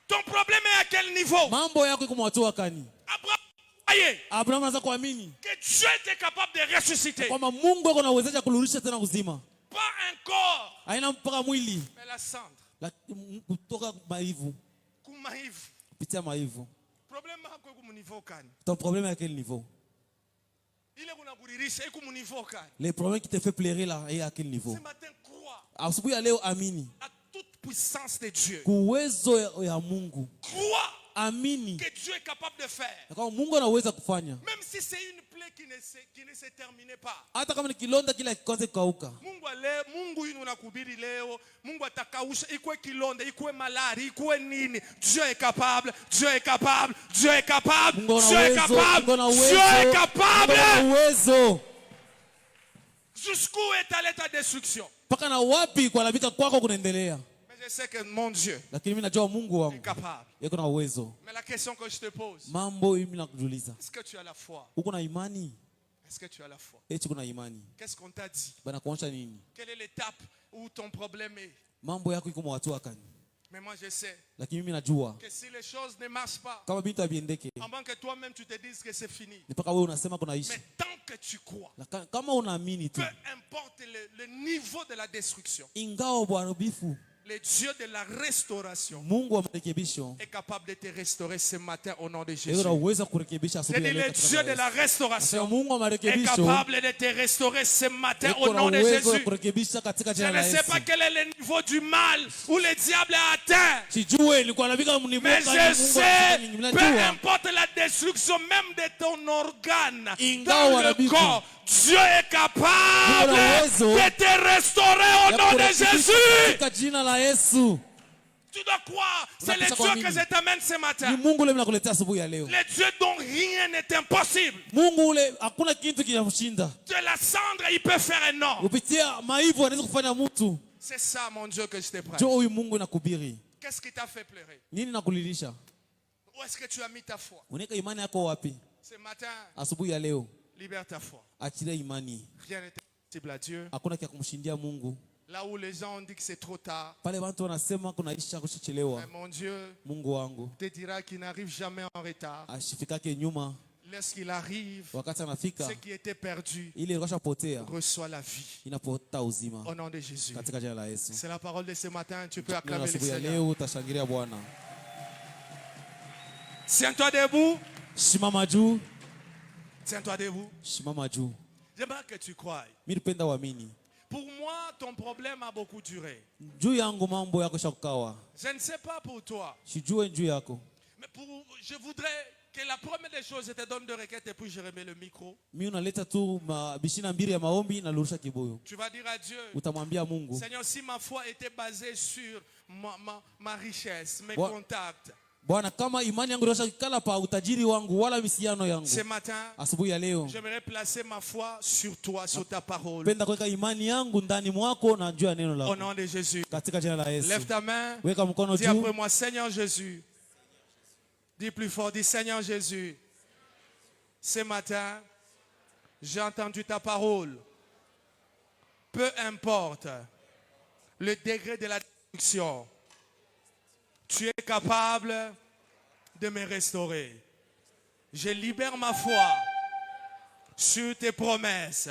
A: Ton problème est à quel niveau?
B: Mambo yako iko mwatua kani?
A: Abraham, voyez
B: Abraham anaanza kuamini
A: que Dieu était capable de ressusciter.
B: kwamba Mungu ako na uwezaji wa kurudisha tena uzima.
A: Pas un corps,
B: Haina mpaka mwili
A: mais la cendre.
B: kutoka maivu,
A: Kumaivu.
B: kupitia maivu.
A: Problème yako iko niveau kani?
B: Ton problème est à quel niveau?
A: Ile kunakuririsha iko niveau kani?
B: Les problèmes qui te fait pleurer là est à quel niveau?
A: Ce matin, crois
B: Asubuhi ya leo amini
A: à toute puissance de Dieu.
B: kuwezo ya Mungu.
A: Crois
B: Amini
A: que Dieu est capable de faire.
B: ya kwamba Mungu anaweza kufanya,
A: Même si c'est une plaie qui ne se termine pas.
B: hata kama ni kilonda kila kikwanza kukauka.
A: Mungu yinu unakubiri leo, Mungu atakausha, ikuwe kilonda, ikuwe malari, ikuwe nini. Dieu est capable, Dieu est capable, Dieu est capable,
B: Mungu ana
A: Dieu est
B: uwezo,
A: capable,
B: Mungu ana
A: Dieu est
B: uwezo,
A: capable.
B: Mungu ana uwezo.
A: Jusqu'où est allée ta destruction?
B: Mpaka na wapi kuharibika kwako kunaendelea?
A: Mais je sais que mon Dieu
B: Lakini mimi najua Mungu
A: est
B: wangu
A: capable.
B: yako na uwezo.
A: Mais la question que je te pose,
B: Mambo mimi nakuuliza,
A: est-ce que tu as la foi?
B: uko na imani?
A: Est-ce que tu as la foi?
B: Eti uko na imani?
A: Qu'est-ce qu'on t'a dit?
B: Bana kuonyesha nini?
A: Quelle est l'étape où ton problème est?
B: Mambo yako iko mwatua kani?
A: Mais moi je sais
B: Lakini mimi najua
A: que si les choses ne marchent pas,
B: kama vitu haviendeke,
A: avant que toi-même tu te dises que c'est fini,
B: ni mpaka wewe unasema kunaishi.
A: mais tant que tu crois,
B: Kama unaamini tu,
A: peu importe le niveau de la destruction,
B: ingawa uharibifu,
A: le Dieu de la restauration
B: Mungu wa marekebisho
A: est capable de te restaurer ce matin au nom de
B: yeye
A: Jésus.
B: ana uwezo wa kurekebisha
A: C'est
B: asubuhi ya leo
A: le
B: katika
A: Dieu
B: jina
A: de
B: la
A: la
B: Yesu.
A: restauration
B: Mungu wa
A: est
B: marekebisho
A: capable de te restaurer ce matin au
B: yeye ana
A: nom de
B: uwezo wa
A: Jésus.
B: kurekebisha katika
A: Je
B: jina
A: ne
B: la
A: sais
B: Yesu.
A: pas quel est le niveau du mal où le diable a atteint.
B: Sijue ilikuwa nabika mnivoka
A: Mais je sais, peu
B: mnajua
A: importe la destruction même de ton organe
B: Ingawa
A: dans le
B: uharibifu,
A: corps, Dieu est capable
B: Mungu ana uwezo
A: de te restaurer au
B: ya
A: nom de
B: kurekebisha
A: Jésus.
B: katika jina la Yesu.
A: Tu dois croire, c'est le
B: Unapaswa
A: Dieu que
B: kuamini.
A: je t'amène ce
B: Ni
A: matin.
B: Mungu ule mnakuletea asubuhi ya leo.
A: Le Dieu dont rien n'est impossible.
B: Mungu ule hakuna kitu kinamshinda.
A: De la cendre, il peut faire un homme.
B: Kupitia maivu anaweza kufanya mtu.
A: C'est ça, mon Dieu, que je te prête.
B: Jo huyu Mungu nakubiri.
A: Qu'est-ce qui t'a fait pleurer?
B: Nini nakulilisha?
A: Où est-ce que tu as mis ta foi?
B: Unaweka imani yako wapi?
A: Ce matin,
B: Asubuhi ya leo
A: libère ta foi.
B: achilia imani.
A: Rien n'est impossible à Dieu.
B: Hakuna kia kumshindia Mungu.
A: Là où les gens ont dit que c'est trop tard,
B: Pale watu wanasema kunaisha kushachelewa.
A: mais mon Dieu
B: Mungu wangu
A: te dira qu'il n'arrive jamais en retard.
B: ashifikake nyuma,
A: Lorsqu'il arrive,
B: wakati anafika
A: ce qui était perdu
B: ile ilikuwa potea
A: reçoit la vie.
B: inapota uzima
A: Au nom de Jésus.
B: katika jina la Yesu.
A: C'est la parole de ce matin. Tu peux
B: Neno la
A: acclamer le
B: asubuhi ya
A: Seigneur.
B: leo utashangilia Bwana.
A: Tiens-toi debout.
B: Simama juu,
A: Tiens-toi debout.
B: simama juu.
A: J'aimerais que tu croies.
B: Mimi nipenda uamini.
A: Pour moi, ton problème a beaucoup duré.
B: Juu yangu mambo yako shakukawa.
A: Je ne sais pas pour toi,
B: Sijue juu yako.
A: mais je voudrais que la première des choses, je te donne deux requêtes et puis je remets le micro.
B: Mimi unaleta tu bishina mbili ya maombi na lurusha kibuyu.
A: Tu vas dire à Dieu,
B: Utamwambia Mungu,
A: Seigneur, si ma foi était basée sur ma richesse, mes
B: Bon.
A: contacts,
B: Bwana, kama imani yangu ilosha kala pa utajiri wangu wala misiano yangu.
A: ce matin,
B: Asubuhi ya leo
A: j'aimerais placer ma foi sur toi, sur ta parole.
B: penda kuweka imani yangu ndani mwako na juu ya neno
A: Au
B: lako.
A: nom de Jésus.
B: Katika jina la Yesu.
A: Lève ta main.
B: Weka mkono
A: Dis
B: juu.
A: après moi, Seigneur Jésus. Dis plus fort, dis Seigneur Jésus. Ce matin, j'ai entendu ta parole. Peu importe le degré de la destruction, tu es capable de me restaurer. Je libère ma foi sur tes promesses.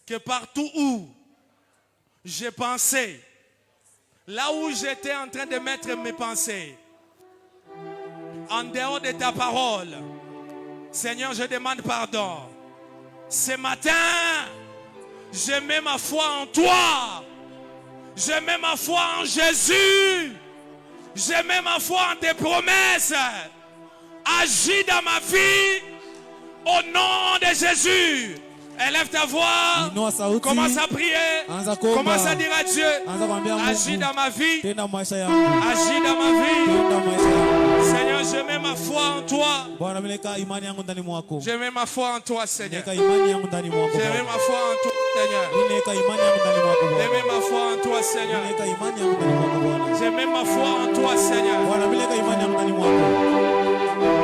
A: Que partout où j'ai pensé, là où j'étais en train de mettre mes pensées, en dehors de ta parole, Seigneur, je demande pardon. Ce matin, je mets ma foi en toi. Je mets ma foi en Jésus. Je mets ma foi en tes promesses. Agis dans ma vie au nom de Jésus. Élève ta voix.
B: Inua sauti.
A: Commence à prier.
B: Anza kuomba.
A: Commence à dire à Dieu.
B: Anza kuambia
A: Agis
B: Mungu.
A: dans ma vie.
B: Tenda maisha yangu.
A: Agis dans ma vie.
B: Tenda maisha yangu.
A: Seigneur, je mets ma foi en toi.
B: Bwana mileka imani yangu ndani mwako.
A: Je mets ma foi en toi, Seigneur.
B: Neka imani yangu ndani mwako.
A: Je mets ma foi en toi, Seigneur.
B: Neka imani yangu ndani mwako
A: Je
B: Bwana.
A: mets ma foi en toi, Seigneur.
B: Neka imani yangu ndani mwako Bwana.
A: Je mets ma foi en toi, Seigneur.
B: Bwana mileka imani yangu ndani mwako.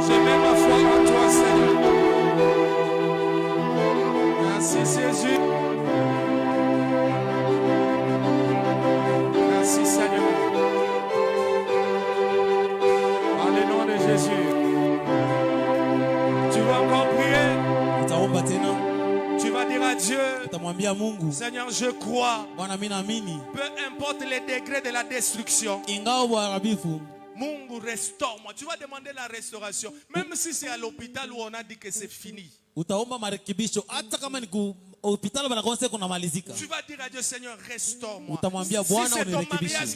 A: Je mets ma foi en toi, Seigneur. Merci, Jésus. Merci, Seigneur. Dans le nom de Jésus. Tu vas encore prier.
B: Utaomba tena.
A: Tu vas dire à Dieu,
B: Utamwambia Mungu.
A: Seigneur, je crois.
B: Bwana mimi naamini.
A: Peu importe les degrés de la destruction,
B: Ingawa uharibifu.
A: Mungu, restaure-moi. Tu vas demander la restauration. Même si c'est à l'hôpital où on a dit que c'est fini.
B: Utaomba marekebisho hata kama ni hospitali banakonse kunamalizika.
A: Tu vas dire à Dieu, Seigneur, restaure-moi.
B: Utamwambia
A: Si
B: Bwana
A: c'est ton
B: unirekebishe.
A: mariage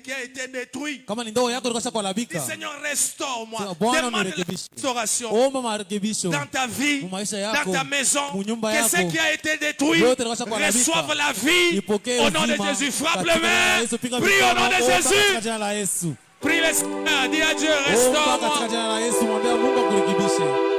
A: qui a été détruit,
B: Kama ni ndoa yako ilikuwa
A: dis,
B: kuharibika.
A: Seigneur, restaure-moi.
B: Sema, Bwana
A: Demande la
B: unirekebishe.
A: restauration
B: Omba marekebisho.
A: dans ta vie,
B: Mu maisha
A: dans
B: yako,
A: ta maison.
B: mu nyumba
A: Que ce
B: yako.
A: qui a été détruit
B: Yote ilikuwa kuharibika.
A: reçoive la vie.
B: Ipokee
A: Au nom de
B: uzima.
A: Jésus, frappe
B: Katika
A: le
B: jina la
A: main.
B: Yesu, piga
A: Prie au nom de
B: mikono. Omba katika
A: Jésus.
B: jina la Yesu.
A: Prie le Seigneur. Dis à Dieu,
B: Omba katika
A: restaure-moi.
B: jina la Yesu, mwambie Mungu akurekebishe.